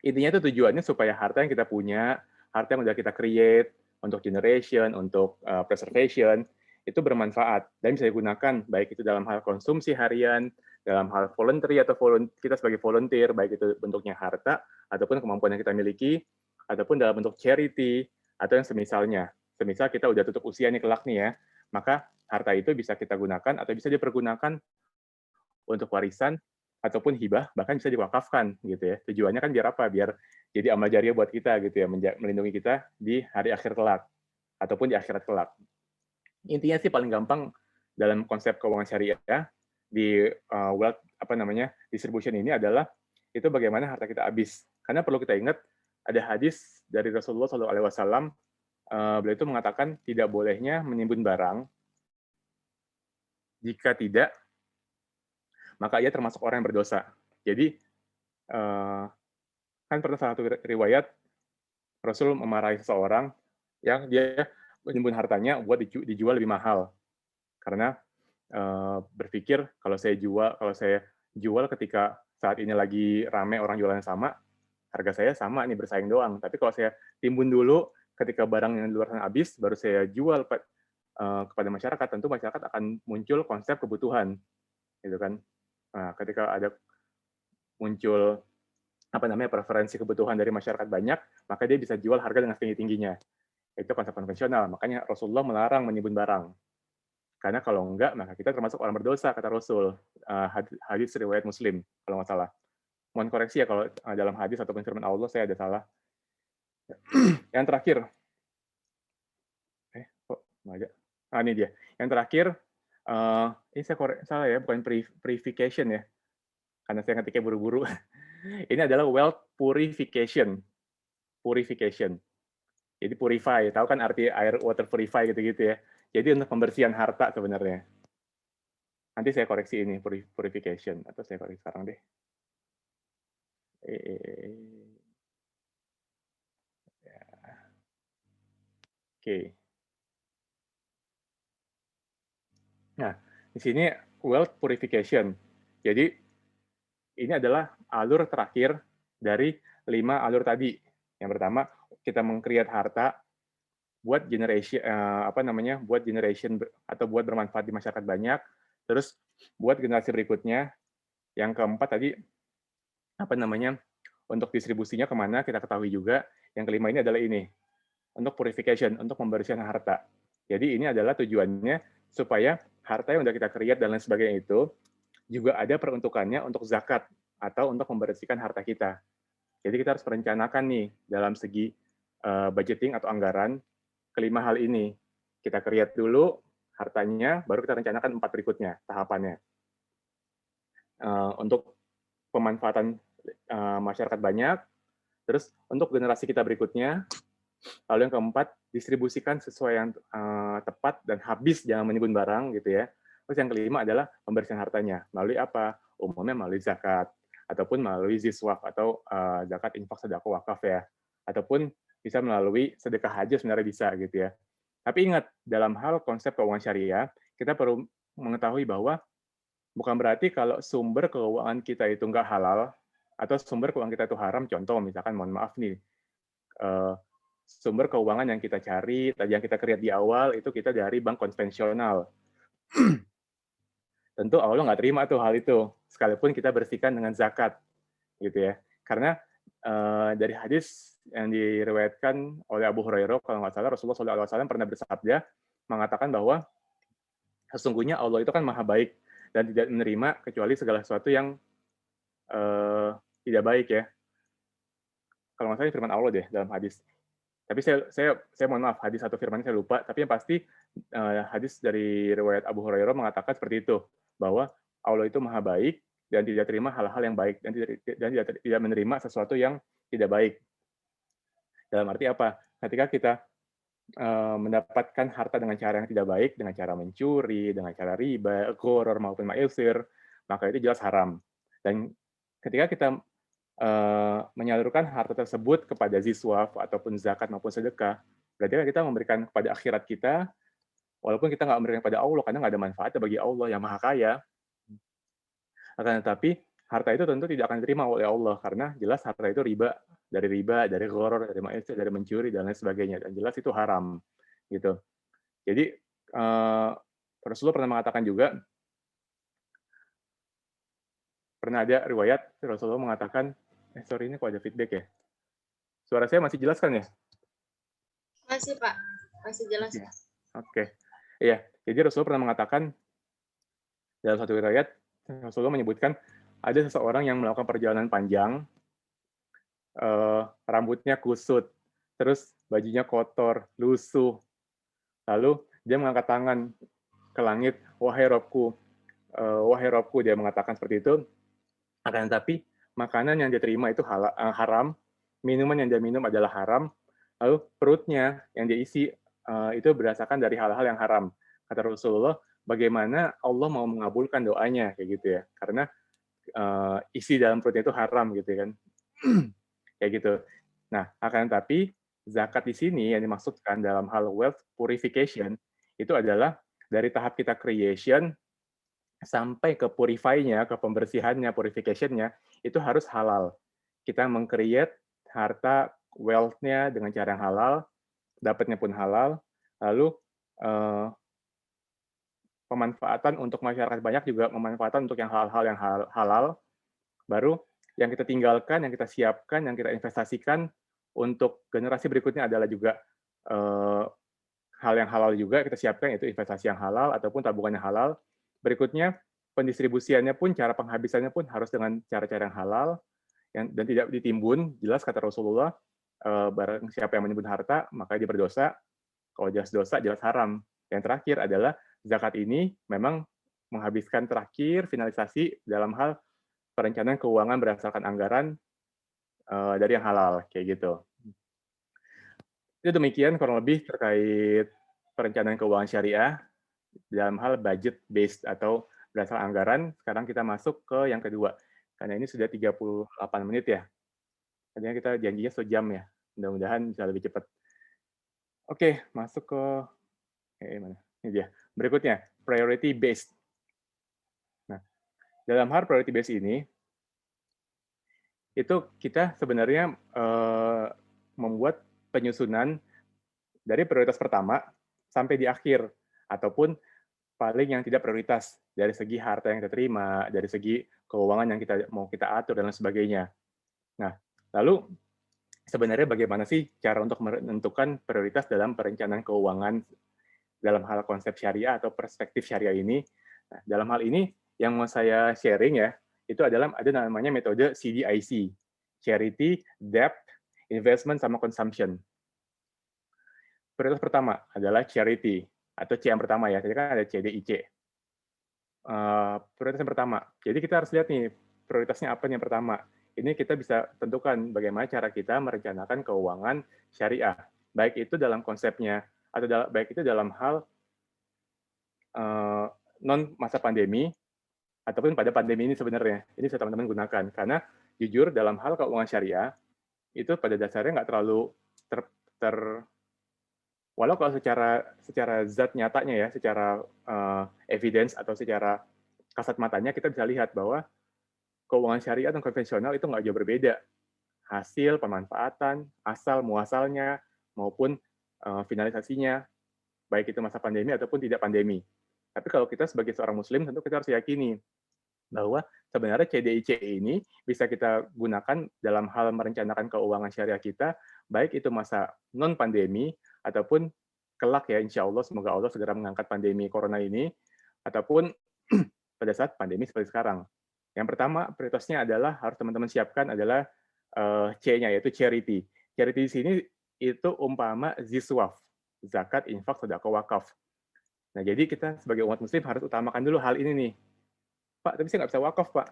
Intinya itu tujuannya supaya harta yang kita punya, harta yang udah kita create untuk generation, untuk preservation, itu bermanfaat dan bisa digunakan baik itu dalam hal konsumsi harian, dalam hal voluntary atau kita sebagai volunteer, baik itu bentuknya harta ataupun kemampuan yang kita miliki, ataupun dalam bentuk charity atau yang semisalnya. Semisal kita udah tutup usia nih kelak nih ya, maka harta itu bisa kita gunakan atau bisa dipergunakan untuk warisan ataupun hibah, bahkan bisa diwakafkan gitu ya. Tujuannya kan biar apa? Biar jadi amal jariah buat kita gitu ya, melindungi kita di hari akhir kelak ataupun di akhirat kelak. Intinya sih paling gampang dalam konsep keuangan syariah di wealth apa namanya distribution ini adalah itu bagaimana harta kita habis. Karena perlu kita ingat ada hadis dari Rasulullah SAW, beliau itu mengatakan tidak bolehnya menimbun barang jika tidak maka ia termasuk orang yang berdosa. Jadi kan pernah satu riwayat Rasul memarahi seseorang yang dia menimbun hartanya buat dijual lebih mahal karena berpikir kalau saya jual ketika saat ini lagi rame orang jualan sama, harga saya sama nih bersaing doang. Tapi kalau saya timbun dulu ketika barang yang di luar sana habis, baru saya jual kepada masyarakat, tentu masyarakat akan muncul konsep kebutuhan, gitu kan. Nah, ketika ada muncul apa namanya preferensi kebutuhan dari masyarakat banyak, maka dia bisa jual harga dengan tinggi-tingginya. Itu konsep konvensional. Makanya Rasulullah melarang menimbun barang. Karena kalau enggak, maka kita termasuk orang berdosa, kata Rasul. Hadis riwayat Muslim, kalau nggak salah. Mohon koreksi ya kalau dalam hadis ataupun firman Allah saya ada salah. Yang terakhir, kok nggak ada? Ini dia. Yang terakhir, ini saya salah ya, bukan purification ya, karena saya ngetiknya buru-buru. Ini adalah wealth purification. Purification. Jadi purify, tahu kan arti air water purify gitu-gitu ya. Jadi untuk pembersihan harta sebenarnya. Nanti saya koreksi ini, purification. Atau saya koreksi sekarang deh. Ya, oke. Nah, di sini wealth purification. Jadi ini adalah alur terakhir dari 5 alur tadi. Yang pertama, kita meng-create harta buat generation buat generation atau buat bermanfaat di masyarakat banyak. Terus buat generasi berikutnya. Yang keempat tadi untuk distribusinya kemana kita ketahui juga. Yang kelima ini adalah ini, untuk purification, untuk pembersihan harta. Jadi ini adalah tujuannya supaya harta yang udah kita create dan lain sebagainya itu juga ada peruntukannya untuk zakat atau untuk membersihkan harta kita. Jadi kita harus merencanakan nih dalam segi budgeting atau anggaran kelima hal ini. Kita create dulu hartanya, baru kita rencanakan 4 berikutnya tahapannya. Untuk pemanfaatan masyarakat banyak, terus untuk generasi kita berikutnya, lalu yang keempat, distribusikan sesuai yang tepat dan habis, jangan menimbun barang gitu ya. Terus yang kelima adalah pembersihan hartanya. Melalui apa? Umumnya melalui zakat, ataupun melalui ziswaf atau zakat infak sedekah wakaf ya. Ataupun bisa melalui sedekah haji sebenarnya bisa gitu ya. Tapi ingat, dalam hal konsep keuangan syariah, kita perlu mengetahui bahwa bukan berarti kalau sumber keuangan kita itu nggak halal, atau sumber keuangan kita itu haram, contoh misalkan, mohon maaf nih, sumber keuangan yang kita cari, yang kita create di awal, itu kita dari bank konvensional. Tentu Allah nggak terima tuh hal itu, sekalipun kita bersihkan dengan zakat, gitu ya. Karena dari hadis yang diriwayatkan oleh Abu Hurairah, kalau nggak salah, Rasulullah SAW pernah bersabda, mengatakan bahwa sesungguhnya Allah itu kan maha baik, dan tidak menerima kecuali segala sesuatu yang tidak baik ya. Kalau nggak salah firman Allah deh dalam hadis. Tapi saya mohon maaf, hadis atau firman saya lupa, tapi yang pasti hadis dari riwayat Abu Hurairah mengatakan seperti itu, bahwa Allah itu maha baik dan tidak terima hal-hal yang baik, dan tidak menerima sesuatu yang tidak baik. Dalam arti apa? Ketika kita mendapatkan harta dengan cara yang tidak baik, dengan cara mencuri, dengan cara riba, gharar maupun maisir, maka itu jelas haram. Dan ketika kita menyalurkan harta tersebut kepada ziswaf ataupun zakat maupun sedekah, berarti kan kita memberikan kepada akhirat kita, walaupun kita nggak memberikan kepada Allah, karena nggak ada manfaatnya bagi Allah yang maha kaya. Akan tetapi, harta itu tentu tidak akan diterima oleh Allah, karena jelas harta itu riba, dari gharar, dari maisir, dari mencuri, dan lain sebagainya. Dan jelas itu haram. Gitu. Jadi, Rasulullah pernah mengatakan juga, pernah ada riwayat Rasulullah mengatakan, sorry ini kok ada feedback ya? Suara saya masih jelas kan ya? Masih Pak, masih jelas. Ya. Oke. Iya, jadi Rasulullah pernah mengatakan, dalam satu riwayat, Rasulullah menyebutkan, ada seseorang yang melakukan perjalanan panjang, rambutnya kusut, terus bajunya kotor, lusuh, lalu dia mengangkat tangan ke langit, wahai Robku, dia mengatakan seperti itu, akan tetapi makanan yang dia terima itu haram, minuman yang dia minum adalah haram, lalu perutnya yang dia isi itu berdasarkan dari hal-hal yang haram. Kata Rasulullah, bagaimana Allah mau mengabulkan doanya kayak gitu ya? Karena isi dalam perutnya itu haram gitu kan, kayak gitu. Nah, akan tetapi zakat di sini yang dimaksudkan dalam hal wealth purification itu adalah dari tahap kita creation sampai ke purify-nya, ke pembersihannya, purification-nya, itu harus halal. Kita meng-create harta wealth-nya dengan cara yang halal, dapatnya pun halal, lalu pemanfaatan untuk masyarakat banyak juga memanfaatkan untuk yang hal-hal yang halal, baru yang kita tinggalkan, yang kita siapkan, yang kita investasikan untuk generasi berikutnya adalah juga hal yang halal juga kita siapkan, yaitu investasi yang halal ataupun tabungan yang halal. Berikutnya, pendistribusiannya pun, cara penghabisannya pun harus dengan cara-cara yang halal dan tidak ditimbun. Jelas kata Rasulullah, barang siapa yang menimbun harta, maka dia berdosa. Kalau jelas dosa, jelas haram. Yang terakhir adalah zakat ini memang menghabiskan terakhir finalisasi dalam hal perencanaan keuangan berdasarkan anggaran dari yang halal, kayak gitu. Itu demikian kurang lebih terkait perencanaan keuangan syariah dalam hal budget based atau berdasarkan anggaran. Sekarang kita masuk ke yang kedua. Karena ini sudah 38 menit ya. Tadinya kita janjinya sejam ya. Mudah-mudahan bisa lebih cepat. Oke, masuk ke mana? Ini dia. Berikutnya, priority based. Nah, dalam hal priority based ini, itu kita sebenarnya membuat penyusunan dari prioritas pertama sampai di akhir, ataupun paling yang tidak prioritas dari segi harta yang kita terima, dari segi keuangan yang kita mau kita atur dan lain sebagainya. Nah, lalu sebenarnya bagaimana sih cara untuk menentukan prioritas dalam perencanaan keuangan dalam hal konsep syariah atau perspektif syariah ini? Nah, dalam hal ini yang mau saya sharing ya, itu adalah ada namanya metode CDIC, Charity, Debt, Investment, sama Consumption. Prioritas pertama adalah charity, atau C yang pertama ya, tadi kan ada CDIC. Prioritas yang pertama. Jadi kita harus lihat nih, prioritasnya apa nih yang pertama. Ini kita bisa tentukan bagaimana cara kita merencanakan keuangan syariah. Baik itu dalam konsepnya, atau baik itu dalam hal non masa pandemi, ataupun pada pandemi ini sebenarnya. Ini bisa teman-teman gunakan. Karena jujur dalam hal keuangan syariah, itu pada dasarnya nggak terlalu walau kalau secara zat nyatanya ya, secara evidence atau secara kasat matanya kita bisa lihat bahwa keuangan syariah dan konvensional itu nggak jauh berbeda. Hasil, pemanfaatan, asal muasalnya, maupun finalisasinya, baik itu masa pandemi ataupun tidak pandemi. Tapi kalau kita sebagai seorang muslim, tentu kita harus yakini bahwa sebenarnya CDIC ini bisa kita gunakan dalam hal merencanakan keuangan syariah kita, baik itu masa non-pandemi, ataupun kelak ya, insya Allah, semoga Allah segera mengangkat pandemi corona ini, ataupun pada saat pandemi seperti sekarang. Yang pertama, prioritasnya adalah harus teman-teman siapkan adalah C-nya, yaitu charity. Charity di sini itu umpama ziswaf, zakat, infak, sedekah, wakaf. Nah, jadi kita sebagai umat muslim harus utamakan dulu hal ini nih. Pak, tapi saya nggak bisa wakaf, Pak.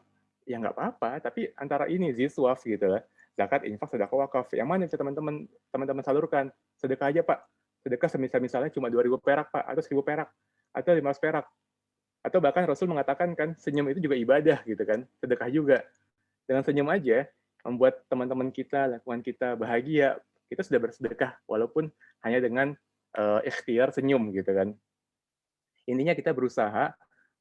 Ya nggak apa-apa, tapi antara ini ziswaf gitu lah. Zakat, infak, sedekah, wakaf. Yang mana bisa teman-teman salurkan? Sedekah aja, Pak. Sedekah misalnya cuma 2.000 perak, Pak, atau 1.000 perak, atau 500 perak. Atau bahkan Rasul mengatakan kan, senyum itu juga ibadah gitu kan, sedekah juga. Dengan senyum aja, membuat teman-teman kita, lingkungan kita bahagia, kita sudah bersedekah, walaupun hanya dengan ikhtiar senyum gitu kan. Intinya kita berusaha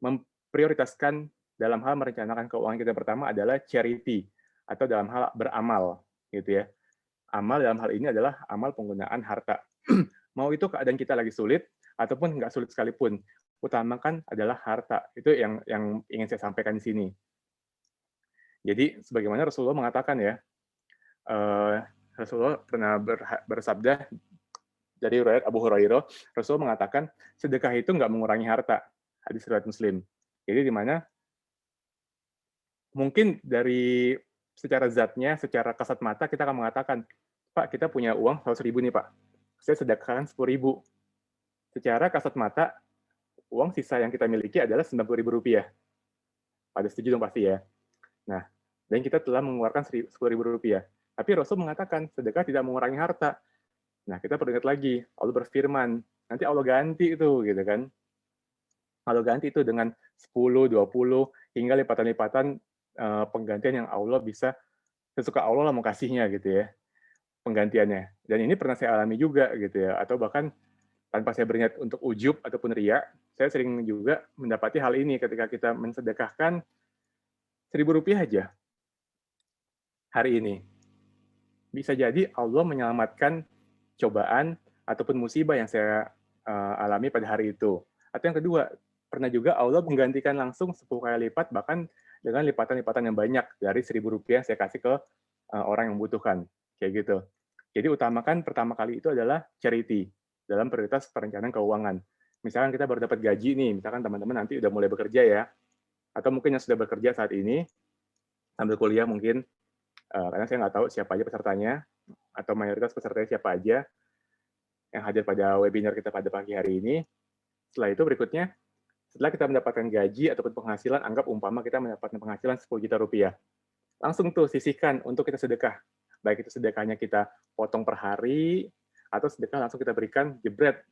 memprioritaskan dalam hal merencanakan keuangan kita pertama adalah charity, atau dalam hal beramal gitu ya. Amal dalam hal ini adalah amal penggunaan harta. Mau itu keadaan kita lagi sulit ataupun nggak sulit sekalipun, utamakan adalah harta. Itu yang ingin saya sampaikan di sini. Jadi sebagaimana Rasulullah mengatakan ya, Rasulullah pernah bersabda dari riwayat Abu Hurairah, Rasulullah mengatakan sedekah itu nggak mengurangi harta. Hadis riwayat Muslim. Jadi di mana mungkin dari secara zatnya, secara kasat mata kita akan mengatakan, Pak, kita punya uang 100.000 nih, Pak. Saya sedekahkan 10.000. Secara kasat mata, uang sisa yang kita miliki adalah 90.000 rupiah. Pada setuju dong pasti ya. Nah, dan kita telah mengeluarkan 10.000 rupiah. Tapi Rasul mengatakan, sedekah tidak mengurangi harta. Nah, kita perlu ingat lagi, Allah berfirman, nanti Allah ganti itu, gitu kan. Allah ganti itu dengan 10, 20, hingga lipatan-lipatan penggantian yang Allah bisa, sesuka Allah lah mau kasihnya gitu ya, penggantiannya. Dan ini pernah saya alami juga gitu ya, atau bahkan tanpa saya berniat untuk ujub ataupun riya, saya sering juga mendapati hal ini ketika kita mensedekahkan 1.000 rupiah aja hari ini. Bisa jadi Allah menyelamatkan cobaan ataupun musibah yang saya alami pada hari itu. Atau yang kedua, pernah juga Allah menggantikan langsung 10 kali lipat, bahkan dengan lipatan-lipatan yang banyak dari 1.000 rupiah saya kasih ke orang yang membutuhkan. Kayak gitu. Jadi utamakan pertama kali itu adalah charity dalam prioritas perencanaan keuangan. Misalkan kita baru dapat gaji nih, misalkan teman-teman nanti udah mulai bekerja ya, atau mungkin yang sudah bekerja saat ini, sambil kuliah mungkin, karena saya nggak tahu siapa aja pesertanya, atau mayoritas pesertanya siapa aja yang hadir pada webinar kita pada pagi hari ini. Setelah itu berikutnya, setelah kita mendapatkan gaji ataupun penghasilan, anggap umpama kita mendapatkan penghasilan 10 juta rupiah. Langsung tuh sisihkan untuk kita sedekah. Baik itu sedekahnya kita potong per hari, atau sedekah langsung kita berikan jebret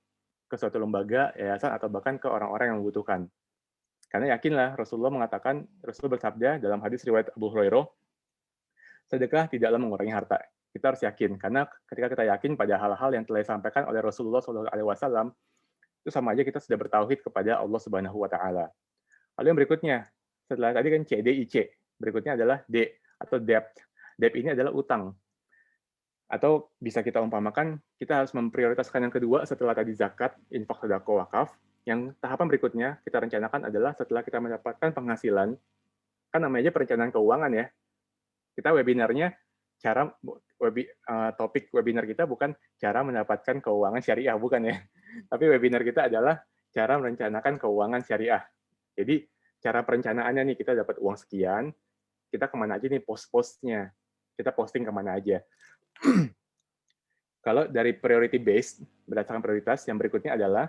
ke suatu lembaga, yayasan, atau bahkan ke orang-orang yang membutuhkan. Karena yakinlah Rasulullah mengatakan, Rasul bersabda dalam hadis riwayat Abu Hurairah, sedekah tidaklah mengurangi harta. Kita harus yakin, karena ketika kita yakin pada hal-hal yang telah disampaikan oleh Rasulullah SAW, itu sama aja kita sudah bertauhid kepada Allah Subhanahu wa Ta'ala. Lalu yang berikutnya, setelah tadi kan C, D, I, C, berikutnya adalah D atau debt. Debt ini adalah utang. Atau bisa kita umpamakan, kita harus memprioritaskan yang kedua setelah tadi zakat, infak, sedekah, wakaf. Yang tahapan berikutnya kita rencanakan adalah setelah kita mendapatkan penghasilan, kan namanya perencanaan keuangan ya. Kita webinarnya topik webinar kita bukan cara mendapatkan keuangan syariah, bukan ya. Tapi webinar kita adalah cara merencanakan keuangan syariah. Jadi cara perencanaannya nih, kita dapat uang sekian, kita kemana aja nih pos-posnya, kita posting kemana aja. Kalau dari priority based, berdasarkan prioritas, yang berikutnya adalah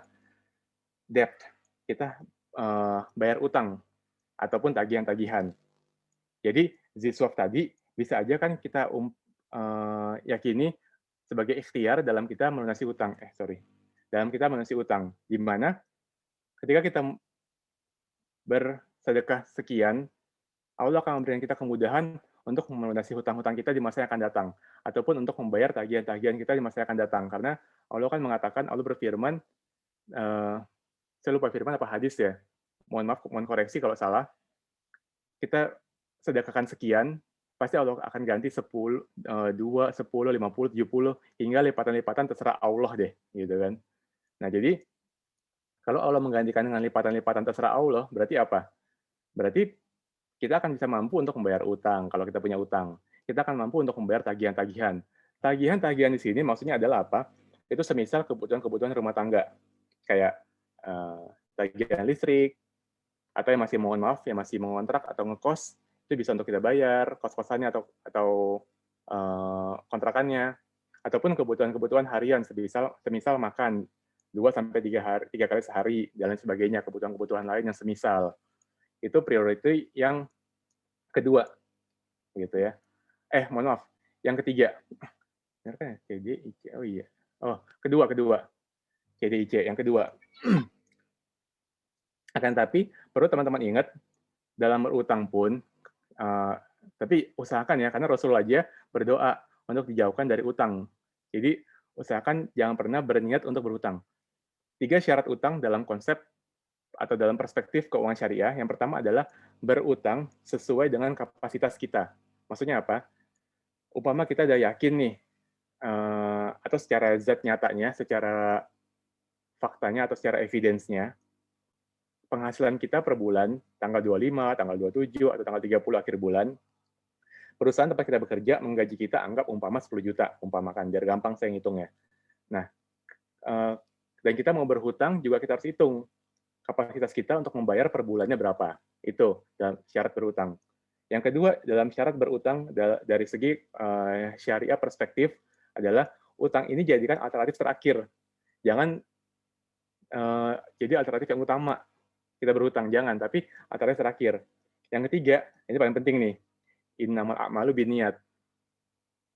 debt. Kita bayar utang ataupun tagihan-tagihan. Jadi ziswaf tadi bisa aja kan kita yakini sebagai ikhtiar dalam kita melunasi utang. Dalam kita melunasi utang, di mana ketika kita bersedekah sekian, Allah akan memberikan kita kemudahan untuk melunasi hutang-hutang kita di masa yang akan datang, ataupun untuk membayar tagihan-tagihan kita di masa yang akan datang. Karena Allah kan mengatakan, Allah berfirman, saya lupa firman apa hadis ya, mohon koreksi kalau salah, kita sedekahkan sekian, pasti Allah akan ganti 10, 2, 10, 50, 70, hingga lipatan-lipatan terserah Allah deh, gitu kan. Nah, jadi kalau Allah menggantikan dengan lipatan-lipatan terserah Allah, berarti apa? Berarti kita akan bisa mampu untuk membayar utang, kalau kita punya utang. Kita akan mampu untuk membayar tagihan-tagihan. Tagihan-tagihan di sini maksudnya adalah apa? Itu semisal kebutuhan-kebutuhan rumah tangga, kayak tagihan listrik, atau yang masih yang masih mengontrak atau ngekos, itu bisa untuk kita bayar kos-kosannya atau kontrakannya, ataupun kebutuhan-kebutuhan harian semisal makan 2-3 kali sehari dan lain sebagainya, kebutuhan-kebutuhan lain yang semisal. Itu priority yang kedua, gitu ya. Mohon maaf, yang ketiga. Benar kan ya? CDIC. Oh iya. Oh, kedua. CDIC yang kedua. Akan tapi perlu teman-teman ingat, dalam berutang pun, tapi usahakan ya, karena Rasulullah aja berdoa untuk dijauhkan dari utang. Jadi usahakan jangan pernah berniat untuk berhutang. 3 syarat utang dalam konsep atau dalam perspektif keuangan syariah. Yang pertama adalah berutang sesuai dengan kapasitas kita. Maksudnya apa? Umpama kita udah yakin nih, atau secara zat nyatanya, secara faktanya atau secara evidence-nya, penghasilan kita per bulan, tanggal 25, tanggal 27, atau tanggal 30 akhir bulan, perusahaan tempat kita bekerja menggaji kita anggap umpama 10 juta, umpamakan, biar gampang saya ngitungnya. Nah, dan kita mau berhutang juga kita harus hitung kapasitas kita untuk membayar per bulannya berapa. Itu dalam syarat berutang. Yang kedua, dalam syarat berutang dari segi syariah perspektif adalah utang ini jadikan alternatif terakhir. Jangan jadi alternatif yang utama kita berhutang, jangan, tapi alternatif terakhir. Yang ketiga, ini paling penting nih, innamal a'malu binniat.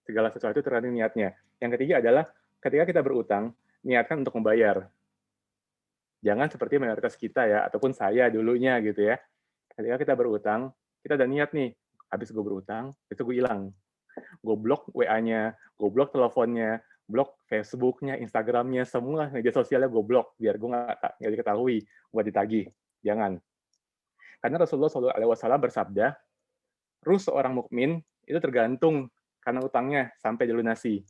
Segala sesuatu tergantung niatnya. Yang ketiga adalah ketika kita berutang, niatkan untuk membayar. Jangan seperti mayoritas kita ya, ataupun saya dulunya gitu ya. Ketika kita berutang, kita ada niat nih, habis gue berutang, besok gue hilang. Gue blok WA-nya, gue blok teleponnya, blok Facebook-nya, Instagram-nya, semua media sosialnya gue blok, biar gue nggak diketahui, gue ditagih. Jangan. Karena Rasulullah SAW bersabda, ruh seorang mukmin itu tergantung karena utangnya sampai dilunasi.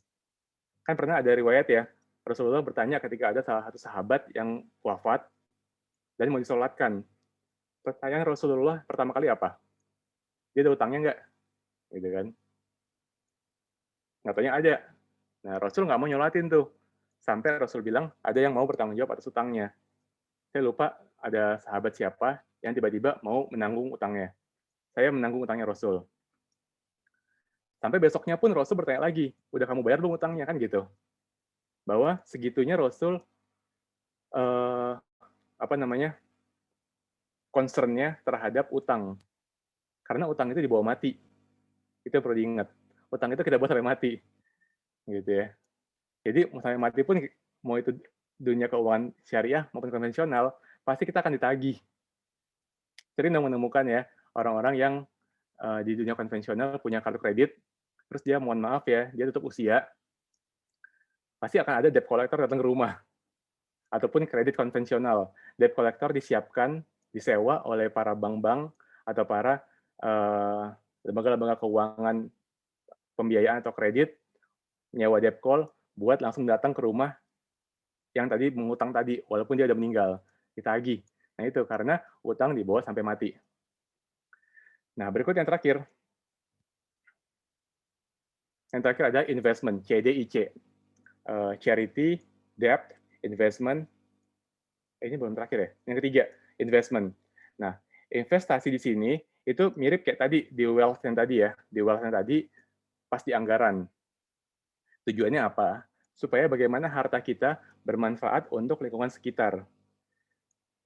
Kan pernah ada riwayat ya, Rasulullah bertanya ketika ada salah satu sahabat yang wafat dan mau disolatkan. Pertanyaan Rasulullah pertama kali apa? Dia ada utangnya nggak? Gitu kan. Nggak tanya ada. Nah, Rasul nggak mau nyolatin tuh. Sampai Rasul bilang, ada yang mau bertanggung jawab atas utangnya. Saya lupa ada sahabat siapa yang tiba-tiba mau menanggung utangnya. Saya menanggung utangnya Rasul. Sampai besoknya pun Rasul bertanya lagi, udah kamu bayar belum utangnya, kan gitu. Bahwa segitunya Rasul concern-nya terhadap utang. Karena utang itu dibawa mati. Itu perlu diingat. Utang itu kita bawa sampai mati. Gitu ya. Jadi mau sampai mati pun, mau itu dunia keuangan syariah maupun konvensional, pasti kita akan ditagih. Sering menemukan ya, orang-orang yang di dunia konvensional punya kartu kredit, terus dia mohon maaf ya, dia tutup usia, pasti akan ada debt collector datang ke rumah. Ataupun kredit konvensional. Debt collector disiapkan, disewa oleh para bank-bank atau para lembaga-lembaga keuangan pembiayaan atau kredit, nyewa debt call, buat langsung datang ke rumah yang tadi mengutang tadi, walaupun dia udah meninggal, ditagih. Nah itu karena utang dibawa sampai mati. Nah berikut yang terakhir. Yang terakhir ada investment, CDIC. Charity, debt, investment. Ini belum terakhir ya. Yang ketiga, investment. Nah, investasi di sini itu mirip kayak tadi di wealth yang tadi ya. Di wealth yang tadi pas di anggaran. Tujuannya apa? Supaya bagaimana harta kita bermanfaat untuk lingkungan sekitar.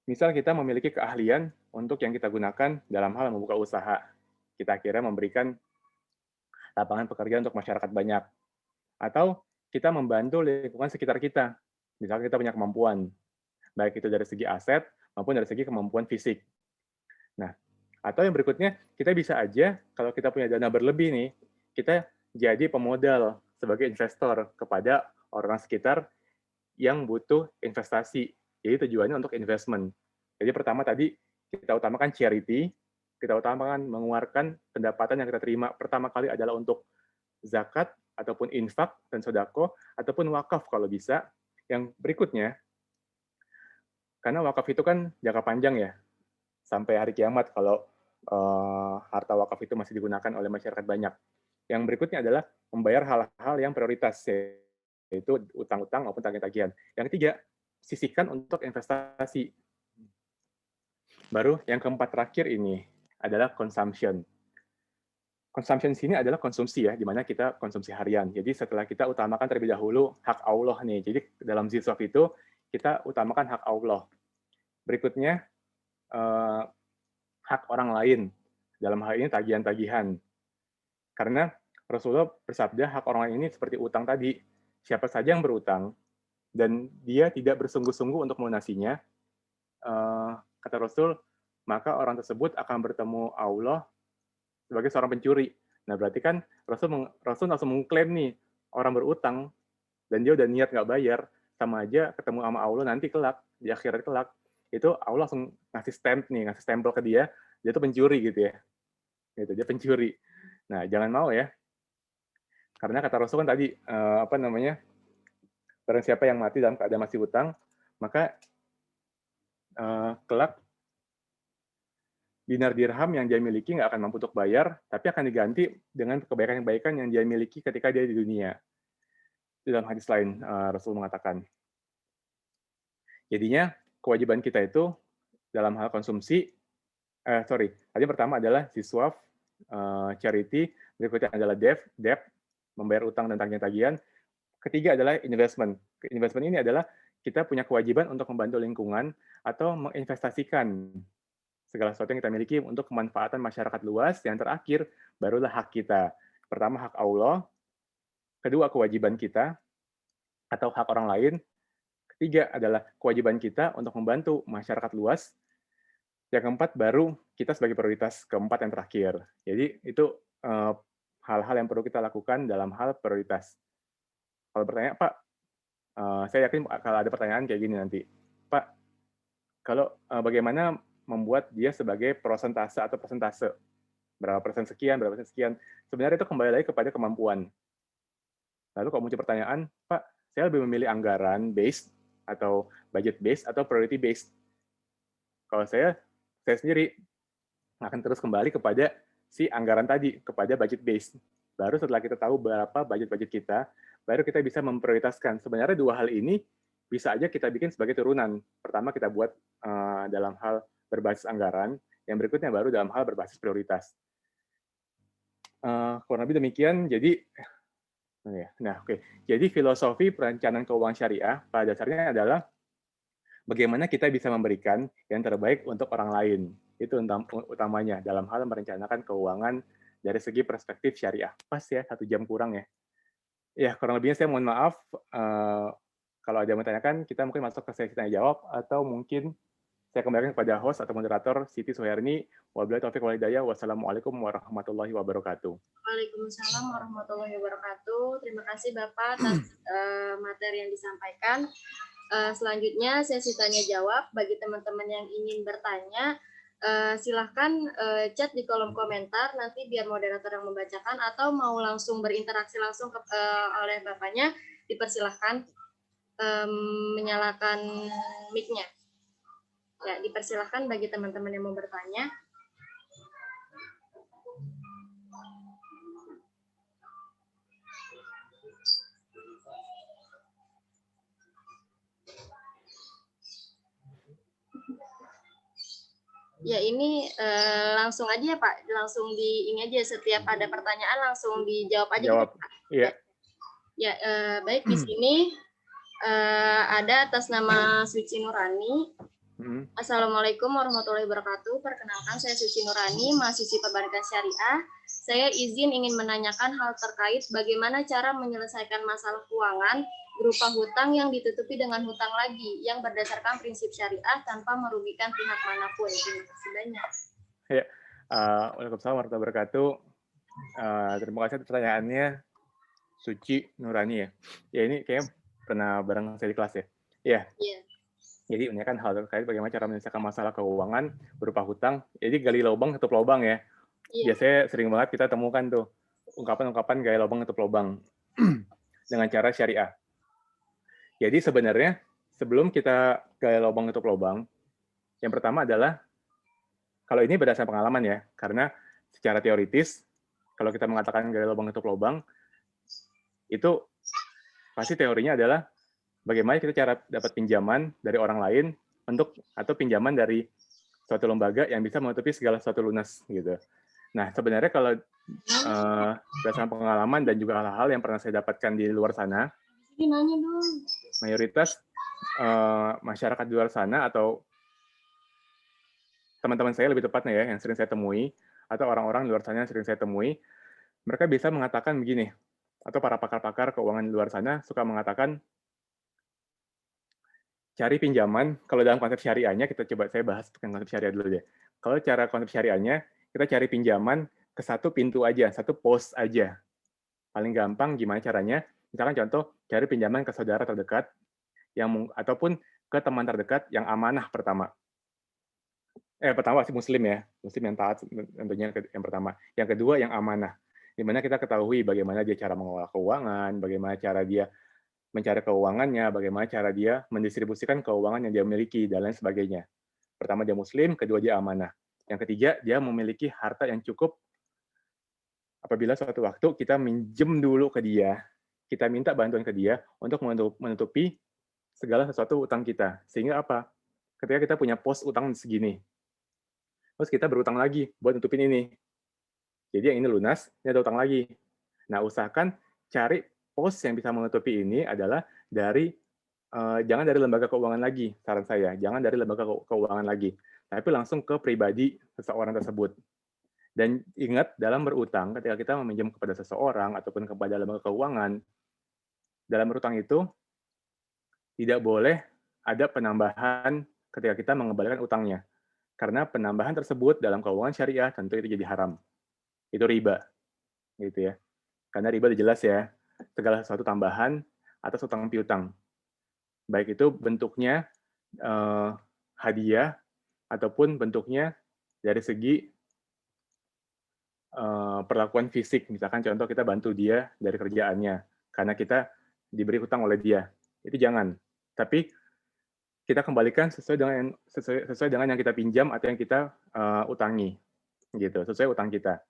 Misal kita memiliki keahlian untuk yang kita gunakan dalam hal membuka usaha. Kita kira memberikan lapangan pekerjaan untuk masyarakat banyak. Atau kita membantu lingkungan sekitar kita. Misalnya kita punya kemampuan, baik itu dari segi aset maupun dari segi kemampuan fisik. Nah, atau yang berikutnya, kita bisa aja kalau kita punya dana berlebih nih, kita jadi pemodal sebagai investor kepada orang sekitar yang butuh investasi. Jadi tujuannya untuk investment. Jadi pertama tadi kita utamakan charity, kita utamakan mengeluarkan pendapatan yang kita terima pertama kali adalah untuk zakat ataupun infak dan sodako ataupun wakaf kalau bisa. Yang berikutnya, karena wakaf itu kan jangka panjang ya, sampai hari kiamat kalau harta wakaf itu masih digunakan oleh masyarakat banyak. Yang berikutnya adalah membayar hal-hal yang prioritas, yaitu utang-utang maupun tagihan-tagihan. Yang ketiga, sisihkan untuk investasi. Baru yang keempat terakhir ini adalah consumption. Consumption di sini adalah konsumsi ya, di mana kita konsumsi harian. Jadi setelah kita utamakan terlebih dahulu hak Allah nih. Jadi dalam ziswaf itu kita utamakan hak Allah. Berikutnya hak orang lain. Dalam hal ini tagihan-tagihan. Karena Rasulullah bersabda hak orang lain ini seperti utang tadi. Siapa saja yang berutang dan dia tidak bersungguh-sungguh untuk melunasinya, kata Rasul, maka orang tersebut akan bertemu Allah sebagai seorang pencuri. Nah berarti kan Rasul langsung mengklaim nih, orang berutang dan dia udah niat nggak bayar, sama aja ketemu sama Allah nanti kelak, di akhirat kelak, itu Allah langsung ngasih stamp nih, ngasih stempel ke dia tuh pencuri gitu ya. Gitu, dia pencuri. Nah jangan mau ya, karena kata Rasul kan tadi, barang siapa yang mati dalam keadaan masih hutang, maka kelak dinar dirham yang dia miliki nggak akan mampu untuk bayar, tapi akan diganti dengan kebaikan-kebaikan yang dia miliki ketika dia di dunia. Dalam hadis lain, Rasul mengatakan. Jadinya, kewajiban kita itu dalam hal konsumsi, tadi pertama adalah siswaf, charity, berikutnya adalah debt, membayar utang dan tagihan-tagihan. Ketiga adalah investment. Investment ini adalah kita punya kewajiban untuk membantu lingkungan atau menginvestasikan segala sesuatu yang kita miliki untuk kemanfaatan masyarakat luas. Yang terakhir, barulah hak kita. Pertama, hak Allah. Kedua, kewajiban kita atau hak orang lain. Ketiga adalah kewajiban kita untuk membantu masyarakat luas. Yang keempat, baru kita sebagai prioritas keempat yang terakhir. Jadi itu hal-hal yang perlu kita lakukan dalam hal prioritas. Kalau bertanya, Pak, saya yakin kalau ada pertanyaan kayak gini nanti. Pak, kalau bagaimana membuat dia sebagai persentase atau persentase? Berapa persen sekian, berapa persen sekian. Sebenarnya itu kembali lagi kepada kemampuan. Lalu kalau muncul pertanyaan, Pak, saya lebih memilih anggaran based atau budget based atau priority based. Kalau saya sendiri akan terus kembali kepada si anggaran tadi, kepada budget based. Baru setelah kita tahu berapa budget-budget kita, baru kita bisa memprioritaskan. Sebenarnya dua hal ini bisa aja kita bikin sebagai turunan. Pertama kita buat dalam hal berbasis anggaran, yang berikutnya baru dalam hal berbasis prioritas. Kurang lebih demikian, jadi Nah, oke. Jadi filosofi perencanaan keuangan syariah pada dasarnya adalah bagaimana kita bisa memberikan yang terbaik untuk orang lain. Itu utamanya dalam hal merencanakan keuangan dari segi perspektif syariah. Pas ya, 1 jam kurang ya. Ya, kurang lebihnya saya mohon maaf, kalau ada yang bertanyakan, kita mungkin masuk ke sesi tanya jawab, atau mungkin saya kembalikan kepada host atau moderator Siti Suherni. Wabillahi taufiq wal hidayah. Wassalamualaikum warahmatullahi wabarakatuh. Waalaikumsalam warahmatullahi wabarakatuh. Terima kasih Bapak atas materi yang disampaikan. Selanjutnya sesi tanya jawab bagi teman-teman yang ingin bertanya. Silahkan chat di kolom komentar, nanti biar moderator yang membacakan, atau mau langsung berinteraksi langsung oleh Bapaknya, dipersilahkan menyalakan mic-nya. Ya, dipersilahkan bagi teman-teman yang mau bertanya. Ya, ini langsung aja ya Pak, langsung ini aja, setiap ada pertanyaan langsung dijawab aja. Jawab. Gitu Pak. Iya. Ya, baik, di sini ada atas nama Suci Nurani. Assalamualaikum warahmatullahi wabarakatuh. Perkenalkan, saya Suci Nurani, mahasiswi Perbankan Syariah. Saya ingin menanyakan hal terkait bagaimana cara menyelesaikan masalah keuangan berupa hutang yang ditutupi dengan hutang lagi yang berdasarkan prinsip syariah tanpa merugikan pihak manapun. Terima kasih banyak. Ya, waalaikumsalam warahmatullahi wabarakatuh. Terima kasih atas pertanyaannya, Suci Nurani ya. Ya, ini kayaknya pernah bareng saya di kelas ya. Iya. Yeah. Jadi ini kan hal terkait bagaimana cara menyelesaikan masalah keuangan berupa hutang. Jadi gali lubang tutup lubang ya. Yeah. Biasanya sering banget kita temukan tuh ungkapan-ungkapan gali lubang tutup lubang dengan cara syariah. Jadi sebenarnya sebelum kita gali lubang tutup lubang, yang pertama adalah kalau ini berdasarkan pengalaman ya, karena secara teoritis kalau kita mengatakan gali lubang tutup lubang, itu pasti teorinya adalah bagaimana kita cara dapat pinjaman dari orang lain atau pinjaman dari suatu lembaga yang bisa menutupi segala sesuatu lunas gitu. Nah, sebenarnya kalau berdasarkan pengalaman dan juga hal-hal yang pernah saya dapatkan di luar sana, mayoritas masyarakat di luar sana atau teman-teman saya lebih tepatnya ya, yang sering saya temui, atau orang-orang di luar sana yang sering saya temui, mereka bisa mengatakan begini, atau para pakar-pakar keuangan di luar sana suka mengatakan, cari pinjaman, kalau dalam konsep syariahnya, saya bahas konsep syariah dulu deh. Kalau cara konsep syariahnya, kita cari pinjaman ke satu pintu aja, satu pos aja. Paling gampang gimana caranya? Misalkan contoh, cari pinjaman ke saudara terdekat, ataupun ke teman terdekat yang amanah pertama. Pertama sih Muslim ya, Muslim yang taat tentunya yang pertama. Yang kedua yang amanah, di mana kita ketahui bagaimana dia cara mengelola keuangan, bagaimana cara dia mencari keuangannya, bagaimana cara dia mendistribusikan keuangan yang dia miliki, dan lain sebagainya. Pertama, dia Muslim, kedua, dia amanah. Yang ketiga, dia memiliki harta yang cukup apabila suatu waktu kita minjem dulu ke dia, kita minta bantuan ke dia untuk menutupi segala sesuatu utang kita. Sehingga apa? Ketika kita punya pos utang segini, terus kita berutang lagi buat nutupin ini. Jadi yang ini lunas, ini ada utang lagi. Nah, usahakan cari pos yang bisa menutupi ini adalah dari jangan dari lembaga keuangan lagi, saran saya. Jangan dari lembaga keuangan lagi, tapi langsung ke pribadi seseorang tersebut. Dan ingat, dalam berutang, ketika kita meminjam kepada seseorang ataupun kepada lembaga keuangan, dalam berutang itu tidak boleh ada penambahan ketika kita mengembalikan utangnya. Karena penambahan tersebut dalam keuangan syariah tentu itu jadi haram. Itu riba. Gitu ya. Karena riba udah jelas ya, segala sesuatu tambahan atas utang piutang. Baik itu bentuknya hadiah ataupun bentuknya dari segi perlakuan fisik. Misalkan contoh kita bantu dia dari kerjaannya karena kita diberi hutang oleh dia. Itu jangan. Tapi kita kembalikan sesuai dengan yang kita pinjam atau yang kita utangi. Gitu, sesuai utang kita.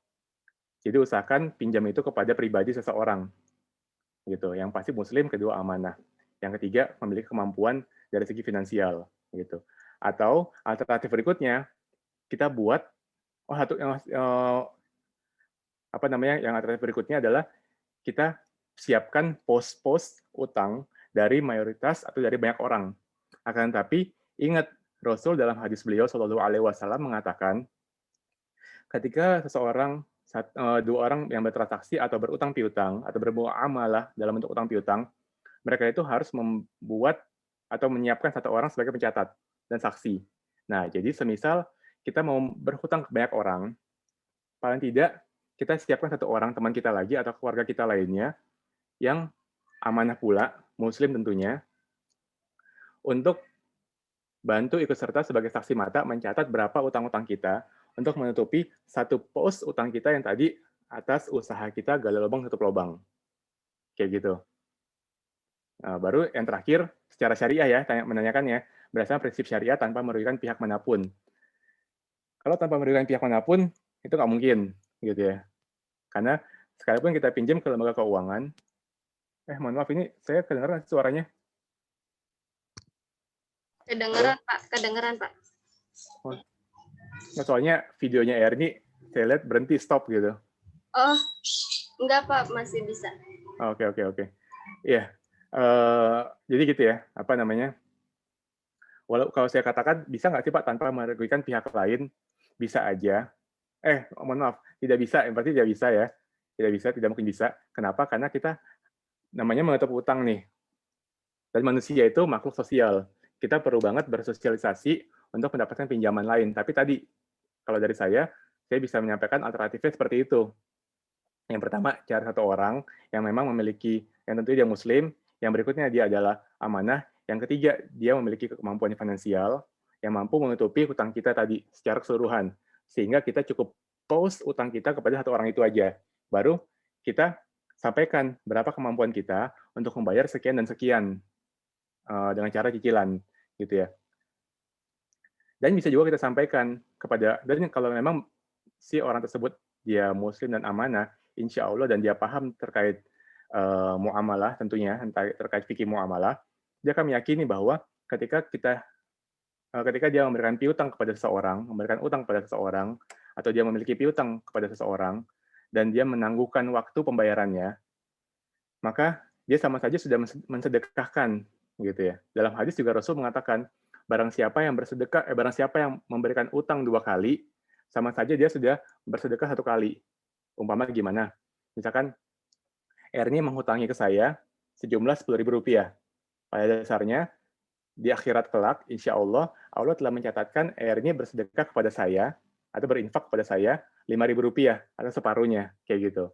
Jadi usahakan pinjam itu kepada pribadi seseorang. Gitu. Yang pasti Muslim, kedua amanah. Yang ketiga memiliki kemampuan dari segi finansial. Gitu. Atau alternatif berikutnya, kita buat yang alternatif berikutnya adalah kita siapkan pos-pos utang dari mayoritas atau dari banyak orang. Akan tetapi Ingat, Rasul dalam hadis beliau Shallallahu Alaihi Wasallam mengatakan, ketika dua orang yang bertransaksi atau berutang piutang atau bermuamalah dalam bentuk utang piutang, mereka itu harus membuat atau menyiapkan satu orang sebagai pencatat dan saksi. Nah, jadi semisal kita mau berhutang ke banyak orang, paling tidak kita siapkan satu orang teman kita lagi atau keluarga kita lainnya yang amanah pula, muslim tentunya, untuk bantu ikut serta sebagai saksi mata mencatat berapa utang-utang kita untuk menutupi satu pos utang kita yang tadi atas usaha kita gali lubang tutup lubang. Kayak gitu. Nah, baru yang terakhir, secara syariah ya, menanyakannya, berdasarkan prinsip syariah tanpa merugikan pihak manapun. Kalau tanpa merugikan pihak manapun, itu nggak mungkin, gitu ya. Karena sekalipun kita pinjam ke lembaga keuangan, mohon maaf, ini saya kedengaran suaranya. Kedengeran Pak. Nah, soalnya videonya Erni, saya lihat berhenti, stop gitu. Oh, enggak Pak, masih bisa. Oke. Iya, jadi gitu ya, apa namanya, kalau saya katakan, bisa nggak sih Pak tanpa merugikan pihak lain? Bisa aja. Mohon maaf, tidak bisa, yang pasti tidak bisa ya. Tidak mungkin bisa. Kenapa? Karena kita namanya menutup utang nih. Dan manusia itu makhluk sosial. Kita perlu banget bersosialisasi untuk mendapatkan pinjaman lain. Tapi tadi, kalau dari saya bisa menyampaikan alternatifnya seperti itu. Yang pertama, cari satu orang yang memang memiliki, yang tentunya dia muslim, yang berikutnya dia adalah amanah, yang ketiga dia memiliki kemampuan finansial, yang mampu menutupi hutang kita tadi secara keseluruhan. Sehingga kita cukup post utang kita kepada satu orang itu aja. Baru kita sampaikan berapa kemampuan kita untuk membayar sekian dan sekian dengan cara cicilan, gitu ya. Dan bisa juga kita sampaikan kepada, dan kalau memang si orang tersebut dia muslim dan amanah, insya Allah, dan dia paham terkait muamalah tentunya, terkait fikih muamalah, dia akan meyakini bahwa ketika dia memberikan piutang kepada seseorang, memberikan utang kepada seseorang, atau dia memiliki piutang kepada seseorang, dan dia menangguhkan waktu pembayarannya, maka dia sama saja sudah mensedekahkan, gitu ya. Dalam hadis juga Rasul mengatakan, barang siapa yang memberikan utang 2 kali, sama saja dia sudah bersedekah 1 kali. Umpama gimana? Misalkan Erni menghutangi ke saya sejumlah Rp10.000. Pada dasarnya, di akhirat kelak, insya Allah telah mencatatkan Erni bersedekah kepada saya, atau berinfak kepada saya Rp5.000, atau separuhnya, kayak gitu.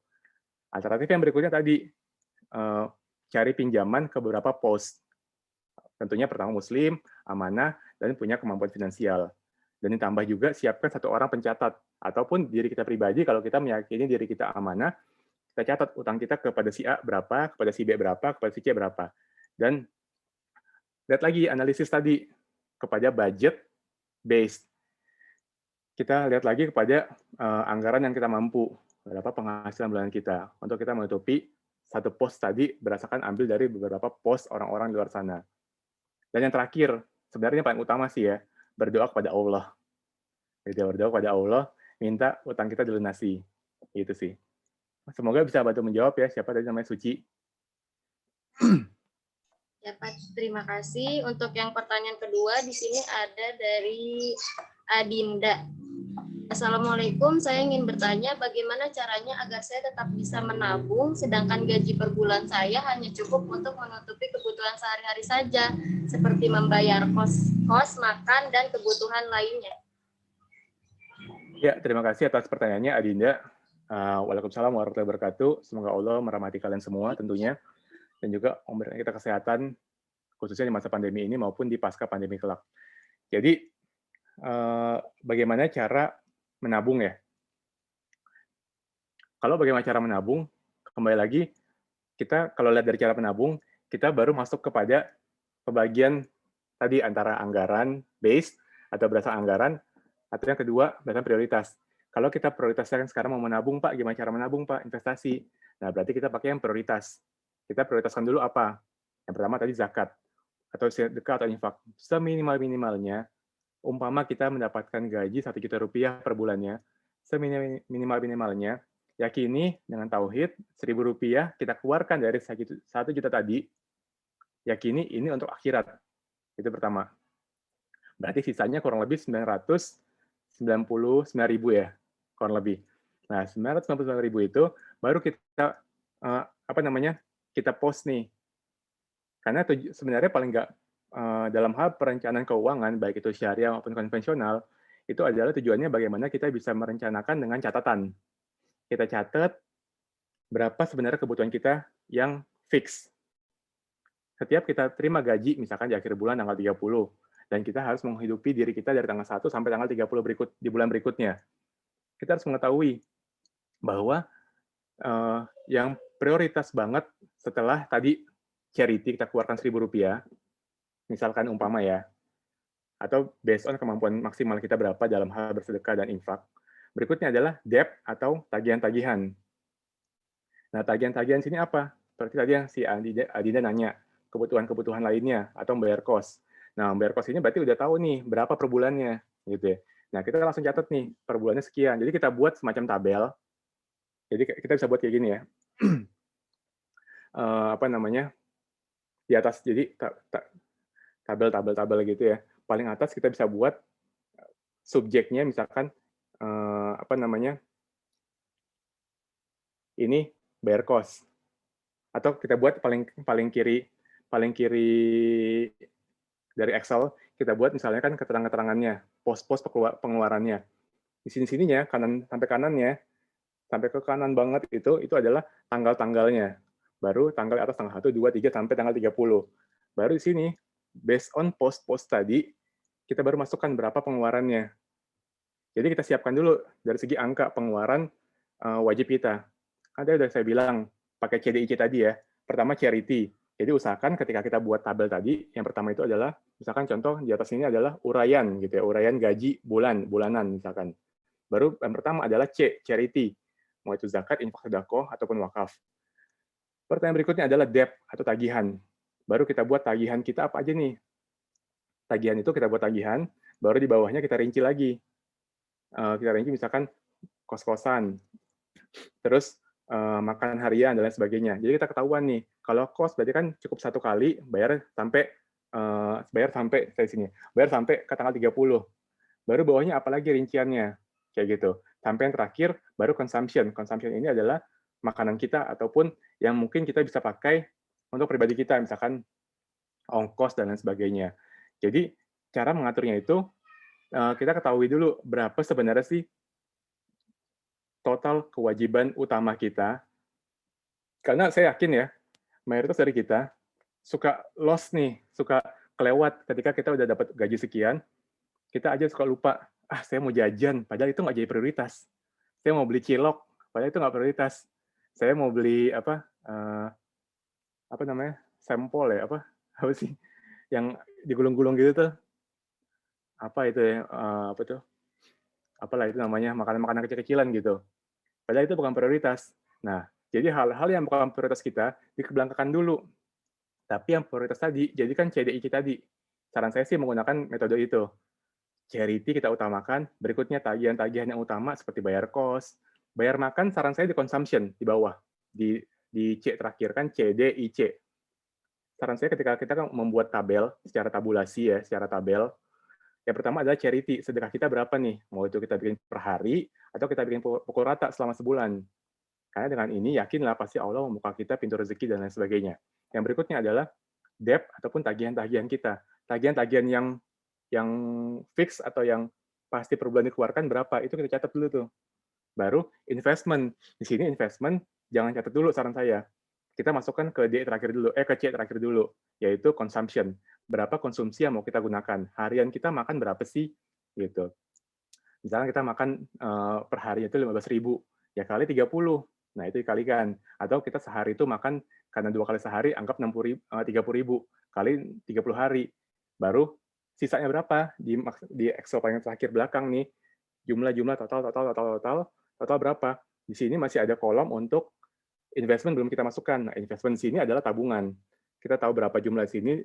Alternatif yang berikutnya tadi, cari pinjaman ke beberapa pos. Tentunya pertama muslim, amanah, dan punya kemampuan finansial. Dan ditambah juga siapkan satu orang pencatat, ataupun diri kita pribadi kalau kita meyakini diri kita amanah, kita catat utang kita kepada si A berapa, kepada si B berapa, kepada si C berapa. Dan lihat lagi analisis tadi kepada budget based. Kita lihat lagi kepada anggaran yang kita mampu, berapa penghasilan bulanan kita, untuk kita menutupi satu pos tadi berdasarkan ambil dari beberapa pos orang-orang di luar sana. Dan yang terakhir, sebenarnya paling utama sih ya, berdoa kepada Allah. Berdoa kepada Allah, minta utang kita dilunasi. Itu sih. Semoga bisa bantu menjawab ya, siapa tadi namanya Suci. Ya Pak, terima kasih. Untuk yang pertanyaan kedua, di sini ada dari Adinda. Assalamualaikum, saya ingin bertanya bagaimana caranya agar saya tetap bisa menabung sedangkan gaji per bulan saya hanya cukup untuk menutupi kebutuhan sehari-hari saja seperti membayar kos, makan, dan kebutuhan lainnya. Ya, terima kasih atas pertanyaannya Adinda. Waalaikumsalam warahmatullahi wabarakatuh. Semoga Allah merahmati kalian semua tentunya, dan juga memberikan kita kesehatan khususnya di masa pandemi ini maupun di pasca pandemi kelak. Jadi bagaimana cara menabung ya? Kalau bagaimana cara menabung, kembali lagi, kita kalau lihat dari cara menabung, kita baru masuk kepada pembagian tadi antara anggaran base atau berdasarkan anggaran, atau yang kedua berdasarkan prioritas. Kalau kita prioritasnya kan sekarang mau menabung Pak, gimana cara menabung Pak? Investasi. Nah berarti kita pakai yang prioritas. Kita prioritaskan dulu apa? Yang pertama tadi zakat atau sedekah atau infak. Seminimal-minimalnya, umpama kita mendapatkan gaji Rp1.000.000 per bulannya, seminimal-minimalnya, yakini dengan tauhid Rp1.000 kita keluarkan dari 1 juta tadi, yakini ini untuk akhirat. Itu pertama. Berarti sisanya kurang lebih 999.000 ya, kurang lebih. Nah, 999.000 itu baru kita kita post nih. Karena sebenarnya paling nggak dalam hal perencanaan keuangan, baik itu syariah maupun konvensional, itu adalah tujuannya bagaimana kita bisa merencanakan dengan catatan. Kita catat berapa sebenarnya kebutuhan kita yang fix. Setiap kita terima gaji, misalkan di akhir bulan tanggal 30, dan kita harus menghidupi diri kita dari tanggal 1 sampai tanggal 30 di bulan berikutnya. Kita harus mengetahui bahwa yang prioritas banget setelah tadi charity kita keluarkan Rp1.000, misalkan umpama ya, atau based on kemampuan maksimal kita berapa dalam hal bersedekah dan infak. Berikutnya adalah debt atau tagihan-tagihan. Nah, tagihan-tagihan sini apa? Seperti tadi yang si Adinda nanya, kebutuhan-kebutuhan lainnya atau membayar kos. Nah, membayar kos ini berarti udah tahu nih berapa per bulannya, gitu ya. Nah, kita langsung catat nih per bulannya sekian. Jadi kita buat semacam tabel. Jadi kita bisa buat kayak gini ya. Di atas, jadi tabel-tabel gitu ya. Paling atas kita bisa buat subjeknya, misalkan ini bayar kos, atau kita buat paling kiri dari Excel, kita buat misalnya kan keterangan-keterangannya, pos-pos pengeluarannya. Di sini-sininya kanan sampai kanannya, sampai ke kanan banget itu adalah tanggal-tanggalnya. Baru tanggal atas tanggal 1, 2, 3 sampai tanggal 30. Baru di sini based on post-post tadi kita baru masukkan berapa pengeluarannya. Jadi kita siapkan dulu dari segi angka pengeluaran wajib kita. Kan tadi udah saya bilang pakai CDIC tadi ya. Pertama charity. Jadi usahakan ketika kita buat tabel tadi, yang pertama itu adalah misalkan contoh di atas ini adalah uraian gitu ya, uraian gaji bulanan misalkan. Baru yang pertama adalah C, charity. Mau itu zakat, infak, sedekah ataupun wakaf. Pertanyaan berikutnya adalah debt atau tagihan. Baru kita buat tagihan kita apa aja nih. Tagihan itu kita buat tagihan, baru di bawahnya kita rinci lagi. Kita rinci misalkan kos-kosan, terus makan harian dan lain sebagainya. Jadi kita ketahuan nih, kalau kos berarti kan cukup satu kali bayar sampai ke tanggal 30. Baru bawahnya apalagi rinciannya, kayak gitu. Sampai yang terakhir baru consumption. Consumption ini adalah makanan kita ataupun yang mungkin kita bisa pakai untuk pribadi kita, misalkan ongkos dan lain sebagainya. Jadi cara mengaturnya itu kita ketahui dulu berapa sebenarnya sih total kewajiban utama kita. Karena saya yakin ya, mayoritas dari kita suka loss nih, suka kelewat ketika kita udah dapat gaji sekian, kita aja suka lupa, saya mau jajan, padahal itu nggak jadi prioritas. Saya mau beli cilok, padahal itu nggak prioritas. Saya mau beli sampel ya, apa sih, yang digulung-gulung gitu tuh, apa itu ya, apalah itu namanya, makanan-makanan kecil-kecilan gitu. Padahal itu bukan prioritas. Nah, jadi hal-hal yang bukan prioritas kita dikebelakangkan dulu. Tapi yang prioritas tadi, jadikan CDIC tadi. Saran saya sih menggunakan metode itu. Charity kita utamakan, berikutnya tagihan-tagihan yang utama seperti bayar kos, bayar makan, saran saya di consumption di bawah. Di C terakhir kan CDIC. Saran saya ketika kita membuat tabel secara tabulasi ya, secara tabel, yang pertama adalah charity, sedekah kita berapa nih? Mau itu kita bikin per hari, atau kita bikin pukul rata selama sebulan. Karena dengan ini yakinlah pasti Allah membuka kita pintu rezeki dan lain sebagainya. Yang berikutnya adalah debt ataupun tagihan-tagihan kita. Tagihan-tagihan yang fix atau yang pasti per bulan dikeluarkan berapa, itu kita catat dulu tuh. Baru investment. Di sini investment jangan catat dulu saran saya. Kita masukkan ke D terakhir dulu, ke C terakhir dulu, yaitu consumption. Berapa konsumsi yang mau kita gunakan? Harian kita makan berapa sih? Gitu. Misalnya kita makan per hari itu 15.000, ya kali 30. Nah, itu dikalikan. Atau kita sehari itu makan, karena 2 kali sehari, anggap 30.000 kali 30 hari. Baru sisanya berapa? Di Excel paling terakhir belakang nih, jumlah total berapa? Di sini masih ada kolom untuk investment belum kita masukkan. Nah, investment sini adalah tabungan. Kita tahu berapa jumlah sini,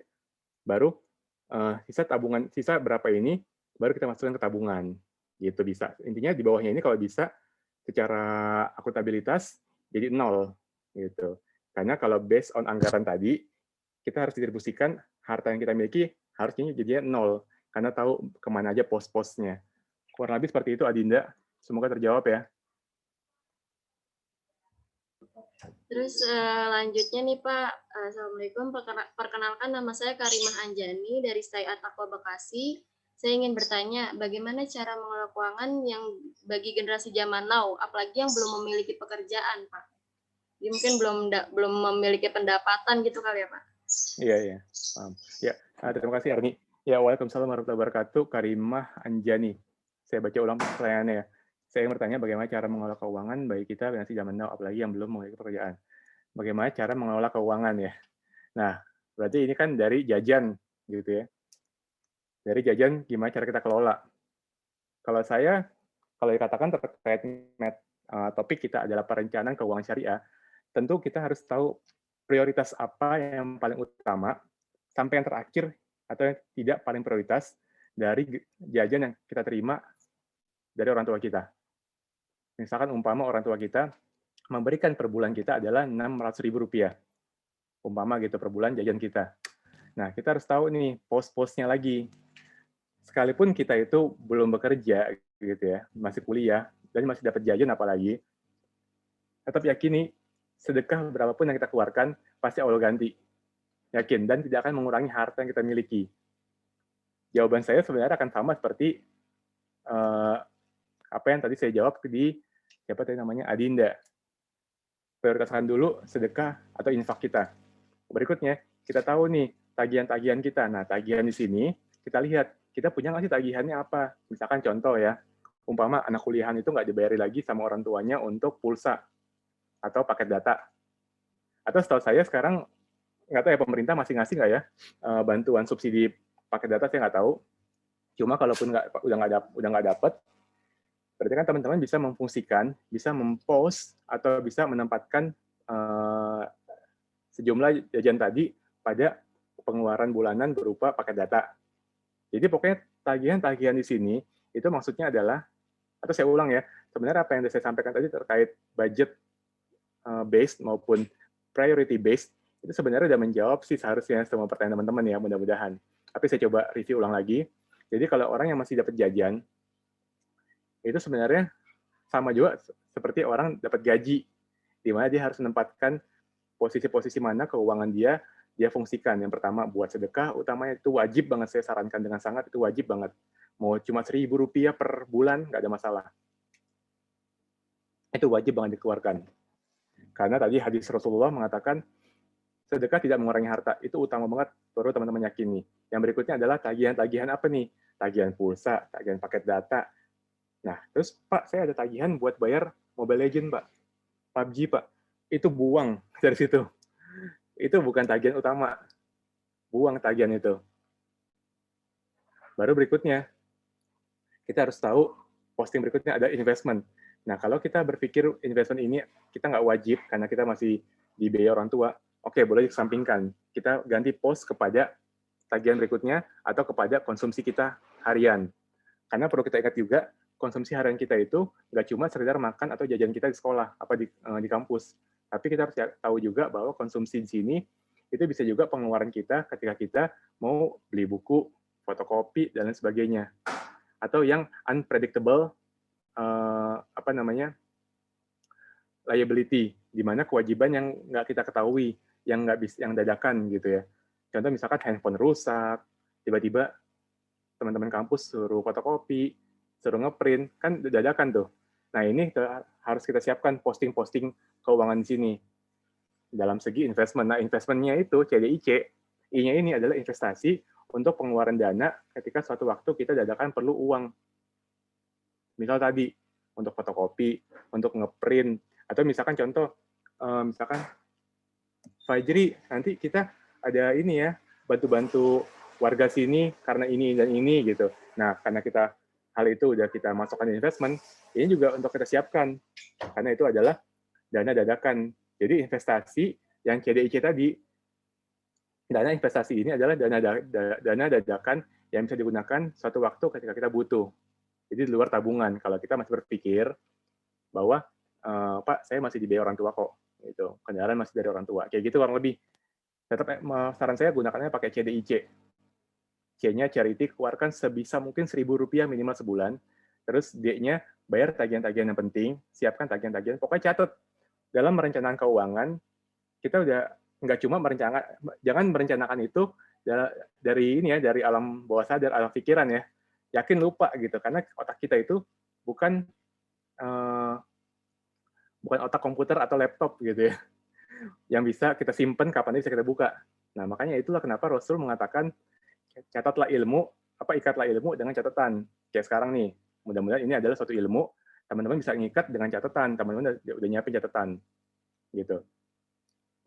baru sisa berapa ini, baru kita masukkan ke tabungan. Gitu bisa. Intinya di bawahnya ini kalau bisa secara akuntabilitas jadi 0 gitu. Karena kalau based on anggaran tadi, kita harus distribusikan harta yang kita miliki harusnya jadinya 0. karena tahu kemana aja pos-posnya. Kurang lebih seperti itu, Adinda. Semoga terjawab ya. Terus lanjutnya nih Pak, Assalamualaikum. Perkenalkan nama saya Karimah Anjani dari Stai At-Taqwa Bekasi. Saya ingin bertanya, bagaimana cara mengelola keuangan yang bagi generasi zaman now, apalagi yang belum memiliki pekerjaan, Pak? Jadi mungkin belum memiliki pendapatan gitu kali ya, Pak? Iya, paham. Ya, terima kasih Arni. Ya, waalaikumsalam warahmatullahi wabarakatuh. Karimah Anjani. Saya baca ulang pertanyaannya ya. Saya ingin bertanya bagaimana cara mengelola keuangan bagi kita generasi zaman now, apalagi yang belum memiliki pekerjaan. Bagaimana cara mengelola keuangan ya. Nah, berarti ini kan dari jajan gitu ya. Dari jajan gimana cara kita kelola. Kalau saya, kalau dikatakan terkait topik kita adalah perencanaan keuangan syariah, tentu kita harus tahu prioritas apa yang paling utama sampai yang terakhir atau yang tidak paling prioritas dari jajan yang kita terima dari orang tua kita. Misalkan umpama orang tua kita memberikan per bulan kita adalah Rp600.000. Umpama gitu per bulan jajan kita. Nah, kita harus tahu nih pos-posnya lagi. Sekalipun kita itu belum bekerja gitu ya, masih kuliah dan masih dapat jajan apalagi, tetap yakini sedekah berapapun yang kita keluarkan pasti Allah ganti. Yakin dan tidak akan mengurangi harta yang kita miliki. Jawaban saya sebenarnya akan sama seperti apa yang tadi saya jawab di siapa tadi namanya Adinda. Prioritaskan dulu sedekah atau infak kita. Berikutnya, kita tahu nih tagihan-tagihan kita. Nah, tagihan di sini kita lihat, kita punya nggak sih tagihannya apa? Misalkan contoh ya, umpama anak kuliahan itu nggak dibayari lagi sama orang tuanya untuk pulsa atau paket data. Atau setahu saya sekarang, nggak tahu ya pemerintah masih ngasih nggak ya bantuan subsidi paket data, saya nggak tahu. Cuma kalaupun udah nggak dapat, berarti kan teman-teman bisa memfungsikan, bisa mempost atau bisa menempatkan sejumlah jajan tadi pada pengeluaran bulanan berupa paket data. Jadi pokoknya tagihan-tagihan di sini itu maksudnya adalah, atau saya ulang ya, sebenarnya apa yang saya sampaikan tadi terkait budget based maupun priority based itu sebenarnya sudah menjawab sih seharusnya semua pertanyaan teman-teman ya, mudah-mudahan. Tapi saya coba review ulang lagi. Jadi kalau orang yang masih dapat jajan, itu sebenarnya sama juga seperti orang dapat gaji, di mana dia harus menempatkan posisi-posisi mana keuangan dia fungsikan. Yang pertama buat sedekah, utamanya itu wajib banget, saya sarankan dengan sangat, itu wajib banget. Mau cuma Rp1.000 per bulan, nggak ada masalah. Itu wajib banget dikeluarkan. Karena tadi hadis Rasulullah mengatakan, sedekah tidak mengurangi harta. Itu utama banget, perlu teman-teman yakini. Yang berikutnya adalah tagihan-tagihan apa nih? Tagihan pulsa, tagihan paket data. Nah, terus Pak, saya ada tagihan buat bayar Mobile Legends, Pak. PUBG, Pak. Itu buang dari situ. Itu bukan tagihan utama. Buang tagihan itu. Baru berikutnya, kita harus tahu posting berikutnya ada investment. Nah, kalau kita berpikir investment ini kita nggak wajib karena kita masih dibiayai orang tua, oke, boleh dikesampingkan. Kita ganti pos kepada tagihan berikutnya atau kepada konsumsi kita harian. Karena perlu kita ingat juga, konsumsi harian kita itu nggak cuma sekedar makan atau jajan kita di sekolah, apa di kampus. Tapi kita harus tahu juga bahwa konsumsi di sini itu bisa juga pengeluaran kita ketika kita mau beli buku, fotokopi, dan lain sebagainya. Atau yang unpredictable, liability, di mana kewajiban yang nggak kita ketahui, yang nggak bisa, yang dadakan gitu ya. Contoh misalkan handphone rusak, tiba-tiba teman-teman kampus suruh fotokopi, suruh ngeprint, kan dadakan tuh. Nah ini harus kita siapkan posting-posting keuangan di sini dalam segi investment. Nah investmentnya itu CDIC, I-nya ini adalah investasi untuk pengeluaran dana ketika suatu waktu kita dadakan perlu uang. Misal tadi untuk fotokopi, untuk ngeprint, atau misalkan contoh, misalkan Fajri nanti kita ada ini ya, bantu-bantu warga sini karena ini dan ini gitu. Nah, karena kita hal itu udah kita masukkan investment, ini juga untuk kita siapkan karena itu adalah dana dadakan. Jadi investasi yang CDIC tadi, dana investasi ini adalah dana dadakan yang bisa digunakan suatu waktu ketika kita butuh. Jadi di luar tabungan. Kalau kita masih berpikir bahwa Pak, saya masih dibayar orang tua kok, gitu. Kendaraan masih dari orang tua, kayak gitu kurang lebih. Tetap saran saya gunakannya pakai CDIC. C-nya charity, keluarkan sebisa mungkin Rp1.000 minimal sebulan. Terus D-nya bayar tagihan-tagihan yang penting, siapkan tagihan-tagihan. Pokoknya catat dalam merencanakan keuangan, kita udah nggak cuma merencanakan, jangan merencanakan itu dari ini ya, dari alam bawah sadar, alam pikiran ya. Yakin lupa gitu, karena otak kita itu bukan bukan otak komputer atau laptop gitu ya, yang bisa kita simpen kapan bisa kita buka. Nah, makanya itulah kenapa Rasul mengatakan catatlah ilmu, ikatlah ilmu dengan catatan. Kayak sekarang nih, mudah-mudahan ini adalah suatu ilmu, teman-teman bisa ngikat dengan catatan, teman-teman udah nyiapin catatan, gitu.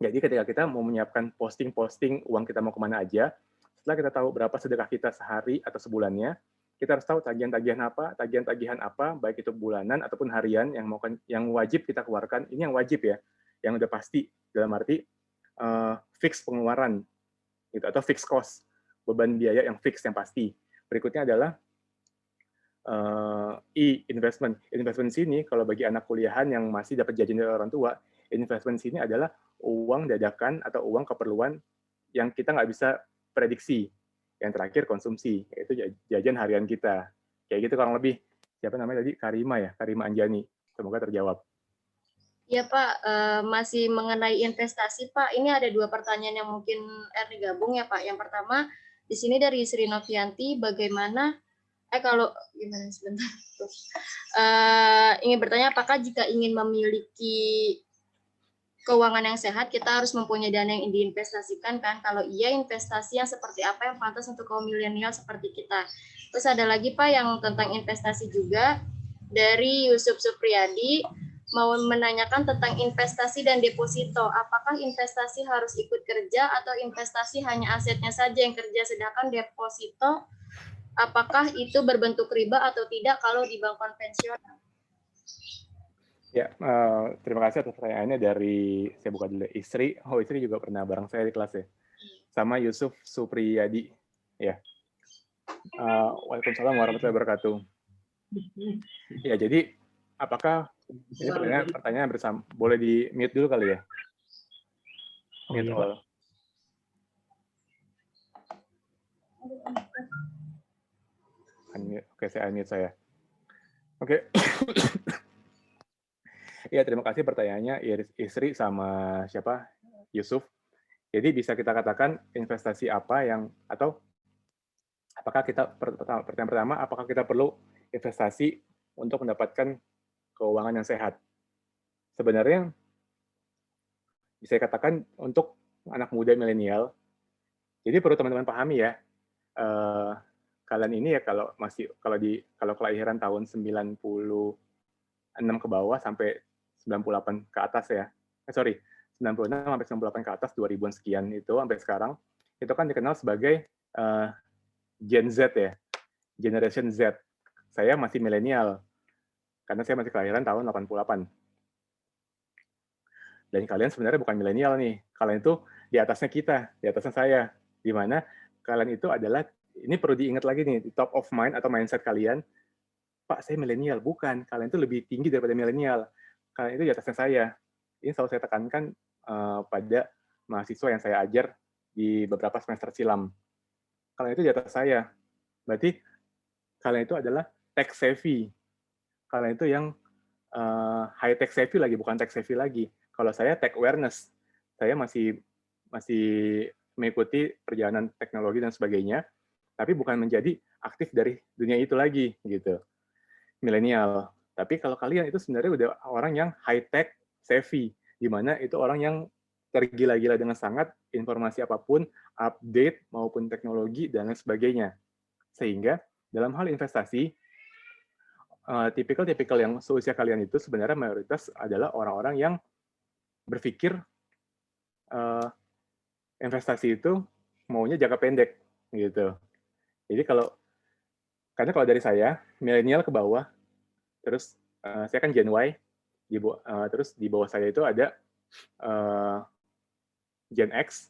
Jadi ketika kita mau menyiapkan posting uang kita mau kemana aja, setelah kita tahu berapa sedekah kita sehari atau sebulannya, kita harus tahu tagihan-tagihan apa, baik itu bulanan ataupun harian yang wajib kita keluarkan. Ini yang wajib ya, yang udah pasti dalam arti fix pengeluaran gitu, atau fix cost, beban biaya yang fix yang pasti. Berikutnya adalah investment. Investment sini kalau bagi anak kuliahan yang masih dapat jajan dari orang tua, investment sini adalah uang dadakan atau uang keperluan yang kita nggak bisa prediksi. Yang terakhir konsumsi, yaitu jajan harian kita. Kayak gitu kurang lebih. Siapa namanya tadi? Karima Anjani. Semoga terjawab. Ya Pak, masih mengenai investasi Pak, ini ada 2 pertanyaan yang mungkin Erni gabung ya Pak. Yang pertama, di sini dari Sri Novianti, bagaimana, kalau gimana sebentar. Ingin bertanya apakah jika ingin memiliki keuangan yang sehat, kita harus mempunyai dana yang diinvestasikan kan? Kalau iya, investasi yang seperti apa yang pantas untuk kaum milenial seperti kita? Terus ada lagi Pak yang tentang investasi juga, dari Yusuf Supriyadi, mau menanyakan tentang investasi dan deposito. Apakah investasi harus ikut kerja atau investasi hanya asetnya saja yang kerja, sedangkan deposito apakah itu berbentuk riba atau tidak kalau di bank konvensional? Ya, terima kasih atas pertanyaannya dari, saya buka dulu, Istri. Istri juga pernah bareng saya di kelas ya. Sama Yusuf Supriyadi. Ya. Waalaikumsalam warahmatullahi wabarakatuh. Ya, jadi apakah ini pertanyaan bersama, boleh di mute dulu kali ya? Mute all. Oke, saya unmute saya. Oke. Ya, terima kasih pertanyaannya Istri sama siapa? Yusuf. Jadi bisa kita katakan investasi apa yang, atau apakah kita, pertanyaan pertama, apakah kita perlu investasi untuk mendapatkan keuangan yang sehat? Sebenarnya bisa dikatakan untuk anak muda milenial, jadi perlu teman-teman pahami ya, kalian ini ya kalau kelahiran tahun 96 ke bawah sampai 98 ke atas ya, 96 sampai 98 ke atas, 2000-an sekian itu sampai sekarang, itu kan dikenal sebagai Gen Z ya, Generation Z. Saya masih milenial, karena saya masih kelahiran tahun 88. Dan kalian sebenarnya bukan milenial nih, kalian itu di atasnya kita, di atasnya saya, di mana kalian itu adalah, ini perlu diingat lagi nih, di top of mind atau mindset kalian, Pak, saya milenial. Bukan, kalian itu lebih tinggi daripada milenial. Kalian itu di atasnya saya. Ini selalu saya tekankan pada mahasiswa yang saya ajar di beberapa semester silam. Kalian itu di atas saya. Berarti kalian itu adalah tech savvy. Kalian itu yang high tech savvy lagi, bukan tech savvy lagi. Kalau saya tech awareness. Saya masih mengikuti perjalanan teknologi dan sebagainya, tapi bukan menjadi aktif dari dunia itu lagi gitu. Milenial. Tapi kalau kalian itu sebenarnya udah orang yang high tech savvy, di mana itu orang yang tergila-gila dengan sangat informasi apapun, update maupun teknologi dan lain sebagainya. Sehingga dalam hal investasi, tipikal yang seusia kalian itu sebenarnya mayoritas adalah orang-orang yang berpikir investasi itu maunya jangka pendek gitu. Jadi karena kalau dari saya milenial ke bawah, terus saya kan Gen Y, terus di bawah saya itu ada Gen X,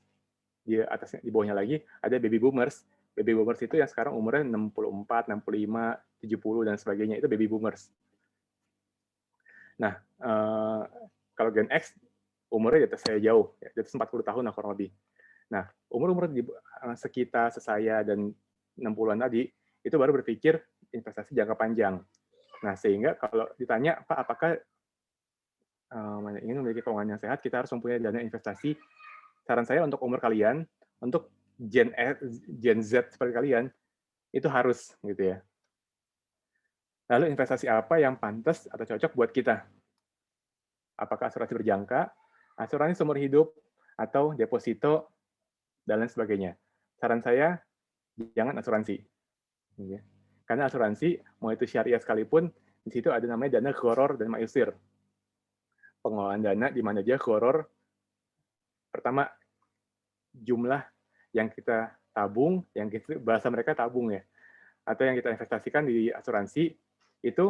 di bawahnya lagi ada baby boomers. Baby boomers itu yang sekarang umurnya 64, 65, 70 dan sebagainya, itu baby boomers. Nah, kalau Gen X umurnya di atas saya jauh, di atas 40 tahun lah kurang lebih. Nah, umur-umur di sekitar saya dan 60-an tadi, itu baru berpikir investasi jangka panjang. Nah, sehingga kalau ditanya, Pak, apakah ingin memiliki keuangan yang sehat, kita harus mempunyai dana investasi. Saran saya untuk umur kalian, untuk Gen Z seperti kalian, itu harus gitu ya. Lalu investasi apa yang pantas atau cocok buat kita? Apakah asuransi berjangka, asuransi seumur hidup, atau deposito, dan lain sebagainya. Saran saya, jangan asuransi. Gitu ya. Karena asuransi, mau itu syariah sekalipun, di situ ada namanya dana gharar dan maisir. Pengelolaan dana di mana dia gharar, pertama jumlah yang kita tabung, yang kita, bahasa mereka tabung ya, atau yang kita investasikan di asuransi, itu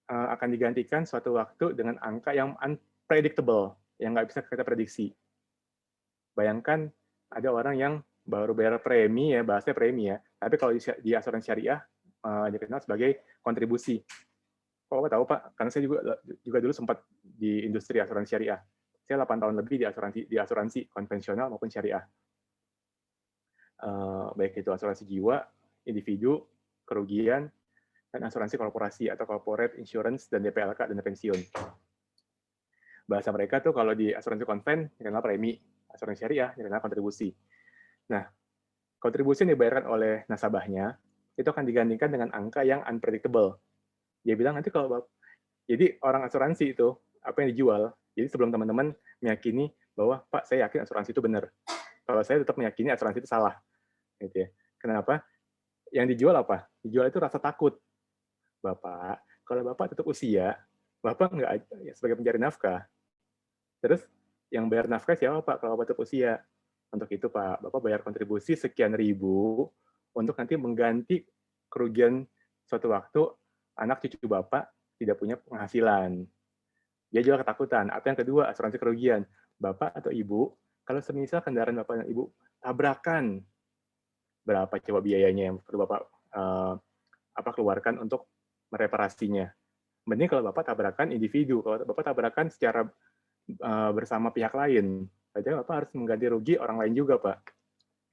akan digantikan suatu waktu dengan angka yang unpredictable, yang nggak bisa kita prediksi. Bayangkan ada orang yang baru bayar premi ya, bahasanya premi ya, tapi kalau di asuransi syariah dikenal sebagai kontribusi. Kok Bapak tahu Pak? Karena saya juga dulu sempat di industri asuransi syariah. Saya 8 tahun lebih di asuransi konvensional maupun syariah. Baik itu asuransi jiwa, individu, kerugian, dan asuransi korporasi atau corporate insurance dan DPLK, dana pensiun. Bahasa mereka tuh kalau di asuransi konven dikenal premi, asuransi syariah dikenal kontribusi. Nah, kontribusi yang dibayarkan oleh nasabahnya itu akan digantikan dengan angka yang unpredictable. Dia bilang nanti kalau jadi orang asuransi itu apa yang dijual. Jadi sebelum teman-teman meyakini bahwa Pak saya yakin asuransi itu benar. Kalau saya tetap meyakini asuransi itu salah. Gitu ya. Kenapa? Yang dijual apa? Dijual itu rasa takut. Bapak, kalau Bapak tutup usia, Bapak nggak ya, sebagai pencari nafkah. Terus yang bayar nafkah siapa Pak kalau Bapak tutup usia? Untuk itu Pak, Bapak bayar kontribusi sekian ribu untuk nanti mengganti kerugian suatu waktu anak cucu Bapak tidak punya penghasilan. Dia juga ketakutan. Atau yang kedua, asuransi kerugian. Bapak atau Ibu, kalau semisal kendaraan Bapak dan Ibu tabrakan, berapa coba biayanya yang perlu Bapak keluarkan untuk mereparasinya? Mending kalau Bapak tabrakan individu, kalau Bapak tabrakan secara bersama pihak lain, berarti Bapak harus mengganti rugi orang lain juga, Pak.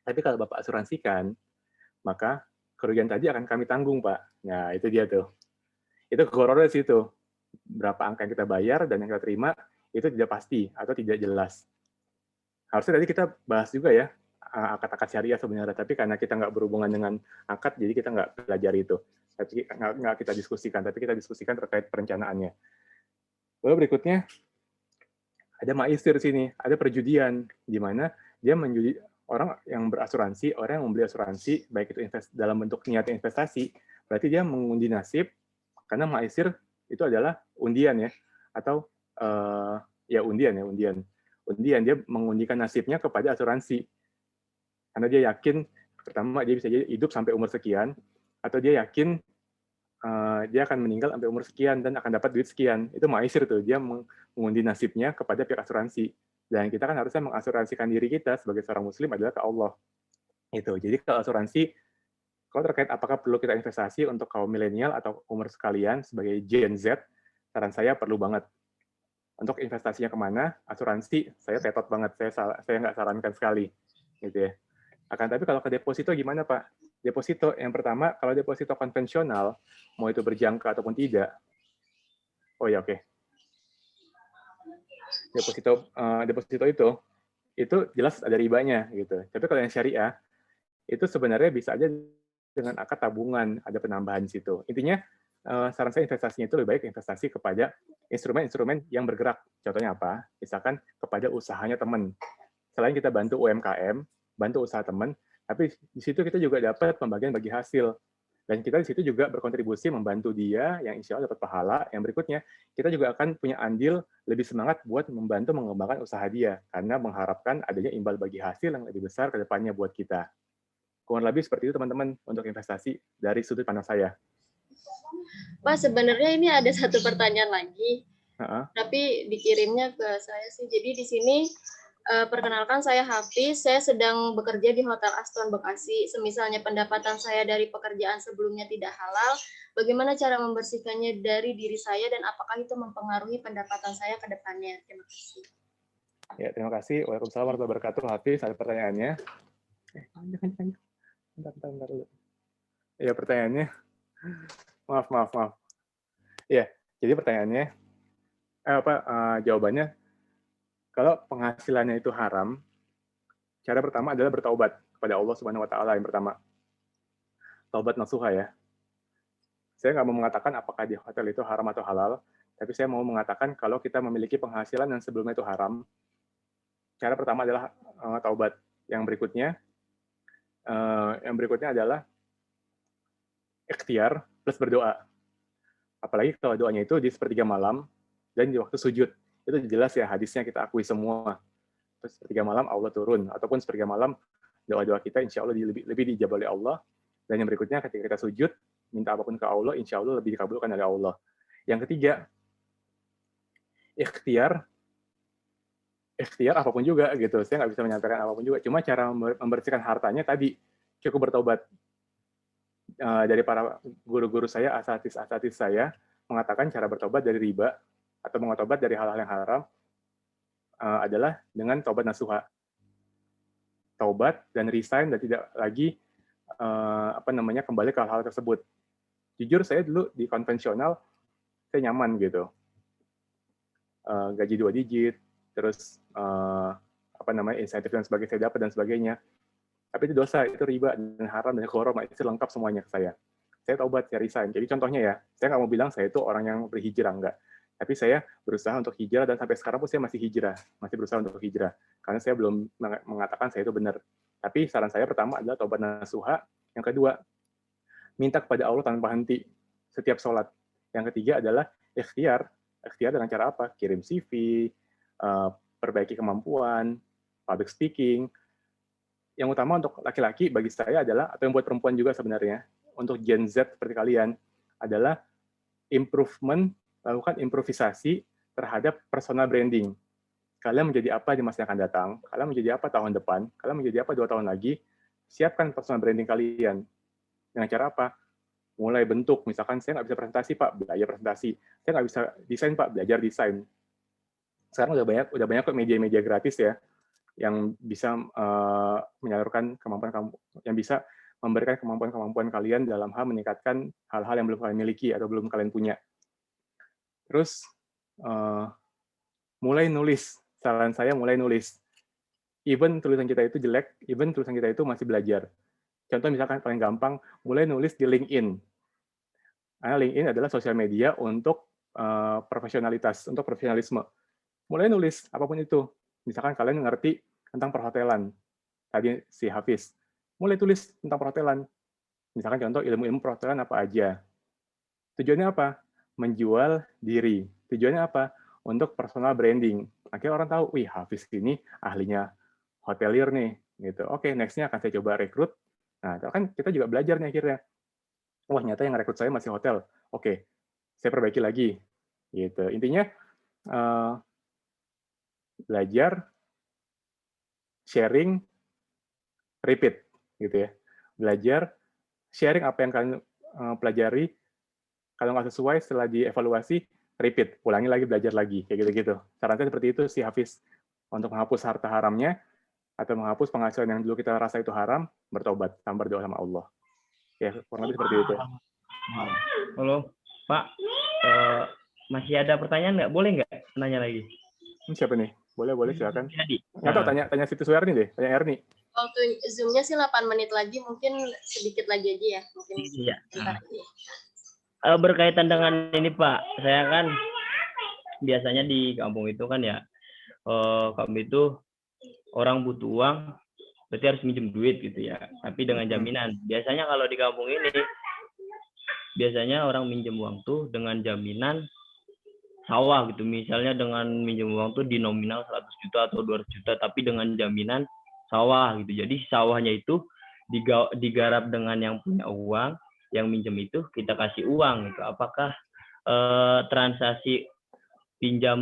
Tapi kalau Bapak asuransikan, maka kerugian tadi akan kami tanggung, Pak. Nah, itu dia tuh. Itu horornya sih itu. Berapa angka yang kita bayar dan yang kita terima, itu tidak pasti atau tidak jelas. Harusnya tadi kita bahas juga ya, akad-akad syariah sebenarnya, tapi karena kita nggak berhubungan dengan akad, jadi kita nggak pelajari itu. Tapi nggak kita diskusikan, tapi kita diskusikan terkait perencanaannya. Lalu berikutnya, ada maisir sini, ada perjudian, di mana dia menjudi orang yang berasuransi, orang yang membeli asuransi, baik itu dalam bentuk niat investasi, berarti dia mengundi nasib, karena maisir itu adalah undian ya, atau ya undian. Undian, dia mengundikan nasibnya kepada asuransi. Karena dia yakin, pertama dia bisa jadi hidup sampai umur sekian, atau dia yakin dia akan meninggal sampai umur sekian dan akan dapat duit sekian. Itu maisir tuh, dia mengundi nasibnya kepada pihak asuransi. Dan kita kan harusnya mengasuransikan diri kita sebagai seorang muslim adalah ke Allah. Itu. Jadi kalau asuransi, kalau terkait apakah perlu kita investasi untuk kaum milenial atau umur sekalian sebagai Gen Z, saran saya perlu banget. Untuk investasinya kemana, asuransi saya tetot banget, saya nggak sarankan sekali. Gitu ya. Akan tapi kalau ke deposito gimana Pak? Deposito yang pertama, kalau deposito konvensional, mau itu berjangka ataupun tidak, oh ya oke. Deposito itu jelas ada ribanya gitu. Tapi kalau yang syariah, itu sebenarnya bisa aja dengan akad tabungan, ada penambahan di situ. Intinya, saran saya investasinya itu lebih baik investasi kepada instrumen-instrumen yang bergerak. Contohnya apa? Misalkan kepada usahanya teman. Selain kita bantu UMKM, bantu usaha teman, tapi di situ kita juga dapat pembagian bagi hasil. Dan kita di situ juga berkontribusi membantu dia, yang insya Allah dapat pahala. Yang berikutnya, kita juga akan punya andil lebih semangat buat membantu mengembangkan usaha dia, karena mengharapkan adanya imbal bagi hasil yang lebih besar ke depannya buat kita. Kurang lebih seperti itu teman-teman untuk investasi dari sudut pandang saya. Pak, sebenarnya ini ada satu pertanyaan lagi, tapi dikirimnya ke saya sih. Jadi di sini perkenalkan saya Hafiz, saya sedang bekerja di Hotel Aston Bekasi. Semisalnya pendapatan saya dari pekerjaan sebelumnya tidak halal, bagaimana cara membersihkannya dari diri saya dan apakah itu mempengaruhi pendapatan saya ke depannya? Terima kasih. Ya, terima kasih. Waalaikumsalam warahmatullahi wabarakatuh. Hafiz, ada pertanyaannya. Bentar dulu. Ya, pertanyaannya, maaf. Ya, jadi pertanyaannya, jawabannya, kalau penghasilannya itu haram, cara pertama adalah bertaubat kepada Allah Subhanahu Wa Taala yang pertama. Taubat nasuha ya. Saya nggak mau mengatakan apakah di hotel itu haram atau halal, tapi saya mau mengatakan kalau kita memiliki penghasilan yang sebelumnya itu haram, cara pertama adalah taubat. Yang berikutnya adalah ikhtiar plus berdoa. Apalagi kalau doanya itu di sepertiga malam dan di waktu sujud. Itu jelas ya hadisnya kita akui semua. Terus sepertiga malam Allah turun, ataupun sepertiga malam doa-doa kita insya Allah lebih dijabah oleh Allah. Dan yang berikutnya ketika kita sujud, minta apapun ke Allah, insya Allah lebih dikabulkan oleh Allah. Yang ketiga, ikhtiar apapun juga gitu. Saya nggak bisa menyampaikan apapun juga. Cuma cara membersihkan hartanya tadi cukup bertobat. Dari para guru-guru saya, asatis saya mengatakan cara bertobat dari riba atau bertobat dari hal-hal yang haram adalah dengan taubat nasuha. Taubat dan resign dan tidak lagi kembali ke hal-hal tersebut. Jujur saya dulu di konvensional saya nyaman gitu. Gaji 2 digit, terus insentif dan sebagainya saya dapat dan sebagainya. Tapi itu dosa, itu riba dan haram dan gharar, itu lengkap semuanya ke saya. Saya taubat, saya resign. Jadi contohnya ya, saya nggak mau bilang saya itu orang yang berhijrah, enggak. Tapi saya berusaha untuk hijrah dan sampai sekarang pun saya masih hijrah, masih berusaha untuk hijrah. Karena saya belum mengatakan saya itu benar. Tapi saran saya pertama adalah taubat nasuha. Yang kedua, minta kepada Allah tanpa henti setiap sholat. Yang ketiga adalah ikhtiar. Ikhtiar dengan cara apa? Kirim CV, perbaiki kemampuan, public speaking. Yang utama untuk laki-laki bagi saya adalah, atau yang buat perempuan juga sebenarnya, untuk Gen Z seperti kalian, adalah lakukan improvisasi terhadap personal branding. Kalian menjadi apa di masa yang akan datang, kalian menjadi apa tahun depan, kalian menjadi apa 2 tahun lagi, siapkan personal branding kalian. Dengan cara apa? Mulai bentuk, misalkan saya nggak bisa presentasi, Pak, belajar presentasi. Saya nggak bisa desain, Pak, belajar desain. Sekarang udah banyak kok media-media gratis ya, yang bisa menyalurkan kemampuan, yang bisa memberikan kemampuan kalian dalam hal meningkatkan hal-hal yang belum kalian miliki atau belum kalian punya. Terus mulai nulis. Saran saya mulai nulis. Even tulisan kita itu jelek, even tulisan kita itu masih belajar. Contoh misalkan paling gampang, mulai nulis di LinkedIn. Karena LinkedIn adalah sosial media untuk profesionalisme. Mulai nulis apapun itu. Misalkan kalian ngerti tentang perhotelan. Tadi si Hafiz. Mulai tulis tentang perhotelan. Misalkan contoh ilmu-ilmu perhotelan apa aja. Tujuannya apa? Menjual diri. Tujuannya apa? Untuk personal branding. Akhirnya orang tahu, wih Hafiz ini ahlinya hotelier nih. Gitu. Oke, next-nya akan saya coba rekrut. Nah, kan kita juga belajar nih akhirnya. Wah, nyata yang rekrut saya masih hotel. Oke, saya perbaiki lagi. Gitu. Intinya, belajar, sharing, repeat, gitu ya. Belajar, sharing apa yang kalian pelajari. Kalau nggak sesuai, setelah dievaluasi, repeat, ulangi lagi, belajar lagi, kayak gitu-gitu. Saran saya seperti itu si Hafiz, untuk menghapus harta haramnya atau menghapus penghasilan yang dulu kita rasa itu haram, bertobat, sama berdoa sama Allah. Ya, kurang lebih seperti itu. Halo, Pak. Masih ada pertanyaan nggak? Boleh nggak nanya lagi? Siapa nih? Boleh silakan. Jadi. Nggak tahu, tanya situs Erni deh, tanya Erni. Waktu Zoom-nya sih 8 menit lagi, mungkin sedikit lagi aja ya. Mungkin iya. ini. Berkaitan dengan ini Pak, saya kan biasanya di kampung itu kan ya, kami itu orang butuh uang, berarti harus minjem duit gitu ya, tapi dengan jaminan. Biasanya kalau di kampung ini, biasanya orang minjem uang tuh dengan jaminan sawah gitu, misalnya dengan minjem uang tuh di nominal 100 juta atau 200 juta, tapi dengan jaminan sawah gitu. Jadi sawahnya itu digarap dengan yang punya uang, yang minjem itu kita kasih uang gitu. Apakah transaksi pinjam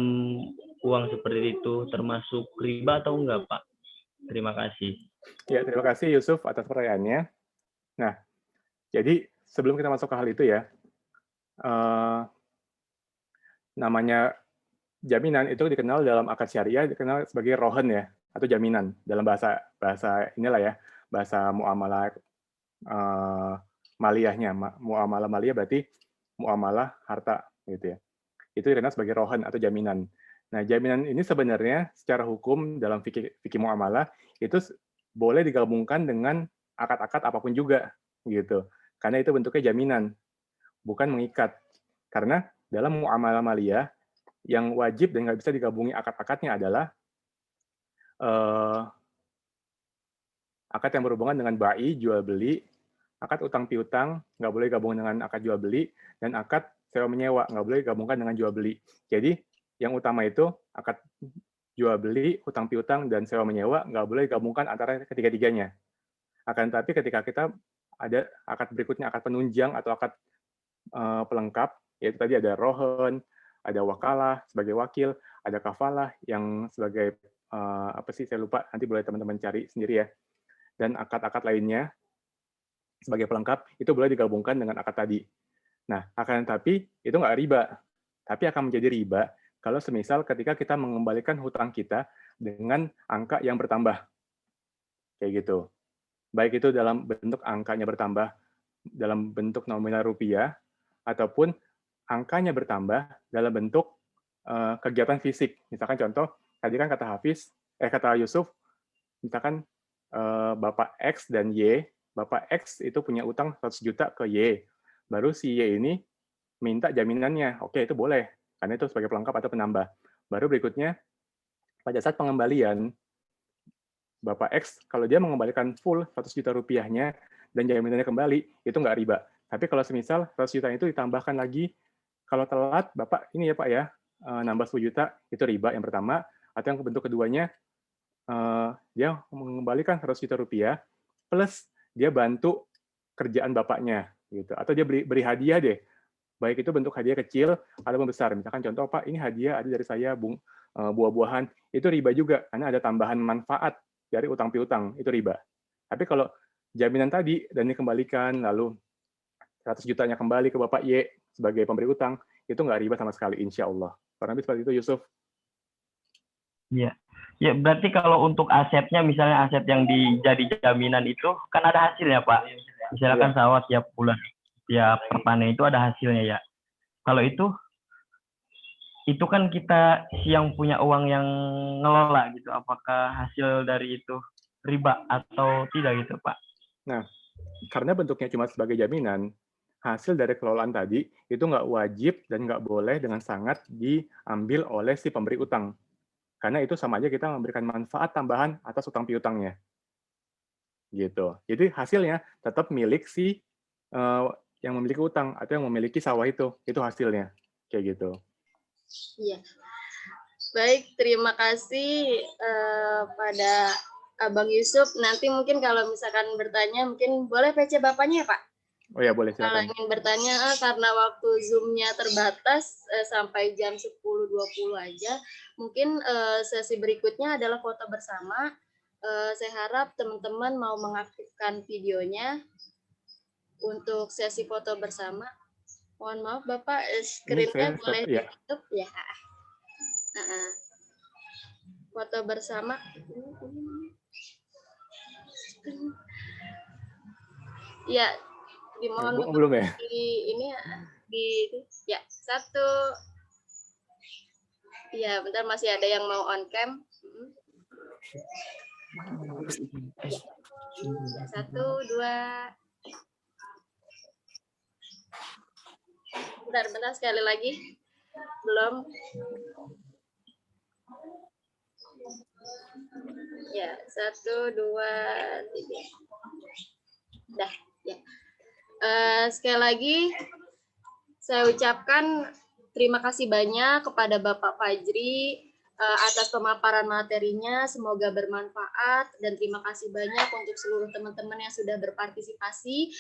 uang seperti itu termasuk riba atau enggak, Pak? Terima kasih. Ya, terima kasih Yusuf atas pertanyaannya. Nah, jadi sebelum kita masuk ke hal itu ya, namanya jaminan itu dikenal dalam akad syariah dikenal sebagai rohen ya, atau jaminan dalam bahasa inilah ya, bahasa muamalah maliyahnya. Muamalah maliyah berarti muamalah harta gitu ya. Itu dikenal sebagai rohan atau jaminan. Nah, jaminan ini sebenarnya secara hukum dalam fikih muamalah itu boleh digabungkan dengan akad-akad apapun juga gitu. Karena itu bentuknya jaminan, bukan mengikat. Karena dalam muamalah maliyah yang wajib dan nggak bisa digabungi akad-akadnya adalah akad yang berhubungan dengan bai, jual beli, akad utang piutang nggak boleh gabung dengan akad jual beli, dan akad sewa menyewa nggak boleh gabungkan dengan jual beli. Jadi yang utama itu akad jual beli, utang piutang, dan sewa menyewa nggak boleh gabungkan antara ketiga-tiganya. Akan tetapi ketika kita ada akad berikutnya, akad penunjang atau akad pelengkap, yaitu tadi ada rohon, ada wakalah sebagai wakil, ada kafalah yang sebagai apa sih saya lupa, nanti boleh teman-teman cari sendiri ya. Dan akad-akad lainnya sebagai pelengkap itu boleh digabungkan dengan akad tadi. Nah, akan tetapi itu nggak riba, tapi akan menjadi riba kalau semisal ketika kita mengembalikan hutang kita dengan angka yang bertambah, kayak gitu. Baik itu dalam bentuk angkanya bertambah dalam bentuk nominal rupiah, ataupun angkanya bertambah dalam bentuk kegiatan fisik. Misalkan contoh, tadi kan kata Yusuf, misalkan Bapak X dan Y, Bapak X itu punya utang 100 juta ke Y, baru si Y ini minta jaminannya, oke itu boleh, karena itu sebagai pelengkap atau penambah. Baru berikutnya, pada saat pengembalian, Bapak X, kalau dia mengembalikan full 100 juta rupiahnya, dan jaminannya kembali, itu nggak riba. Tapi kalau semisal 100 juta itu ditambahkan lagi, kalau telat, Bapak ini ya Pak ya, nambah 10 juta, itu riba yang pertama, atau yang bentuk keduanya, dia mengembalikan 100 juta rupiah, plus dia bantu kerjaan bapaknya, gitu. Atau dia beri hadiah deh, baik itu bentuk hadiah kecil atau besar. Misalkan contoh, Pak, ini hadiah ada dari saya buah-buahan, itu riba juga, karena ada tambahan manfaat dari utang piutang, itu riba. Tapi kalau jaminan tadi, dan dikembalikan, lalu 100 jutanya kembali ke Bapak Y sebagai pemberi utang, itu nggak riba sama sekali, insya Allah. Kurang lebih seperti itu, Yusuf. Iya. Ya, berarti kalau untuk asetnya, misalnya aset yang jadi jaminan itu, kan ada hasilnya, Pak. Misalkan sawah tiap bulan, tiap perpanen itu ada hasilnya ya. Kalau itu kan kita yang punya uang yang ngelola gitu. Apakah hasil dari itu riba atau tidak gitu, Pak? Nah, karena bentuknya cuma sebagai jaminan, hasil dari kelolaan tadi itu nggak wajib dan nggak boleh dengan sangat diambil oleh si pemberi utang. Karena itu sama aja kita memberikan manfaat tambahan atas utang piutangnya. Gitu. Jadi hasilnya tetap milik si yang memiliki utang atau yang memiliki sawah itu hasilnya. Kayak gitu. Iya. Baik, terima kasih pada Abang Yusuf. Nanti mungkin kalau misalkan bertanya, mungkin boleh PC Bapaknya ya, Pak? Oh ya, boleh, silakan. Kalau ingin bertanya, karena waktu Zoom-nya terbatas sampai jam 10.20 aja, mungkin sesi berikutnya adalah foto bersama. Saya harap teman-teman mau mengaktifkan videonya untuk sesi foto bersama. Mohon maaf, Bapak, screen-nya boleh ditutup ya. Foto bersama. Ya, dimohon belum ya? Ya, satu. Ya, bentar masih ada yang mau on cam. Ya, 1, 2. Bentar sekali lagi. Belum. Ya, 1, 2, 3. Dah, ya. Sekali lagi saya ucapkan terima kasih banyak kepada Bapak Fajri atas pemaparan materinya, semoga bermanfaat, dan terima kasih banyak untuk seluruh teman-teman yang sudah berpartisipasi.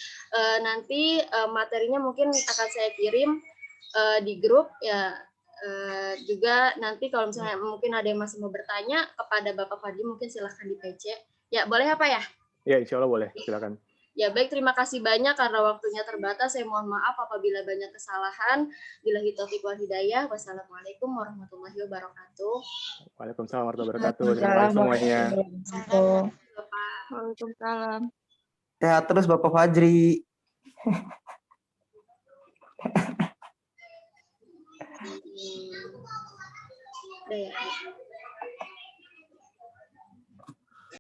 Nanti materinya mungkin akan saya kirim di grup ya. Juga nanti kalau misalnya mungkin ada yang masih mau bertanya kepada Bapak Fajri, mungkin silahkan di PC. Ya, boleh apa ya? Ya, insya Allah boleh, silakan. Ya, baik, terima kasih banyak karena waktunya terbatas. Saya mohon maaf apabila banyak kesalahan. Billahi taufiq wal hidayah. Wassalamualaikum warahmatullahi wabarakatuh. Waalaikumsalam warahmatullahi wabarakatuh. Terima kasih semuanya. Waalaikumsalam. Sehat terus Bapak Fajri. Udah ya.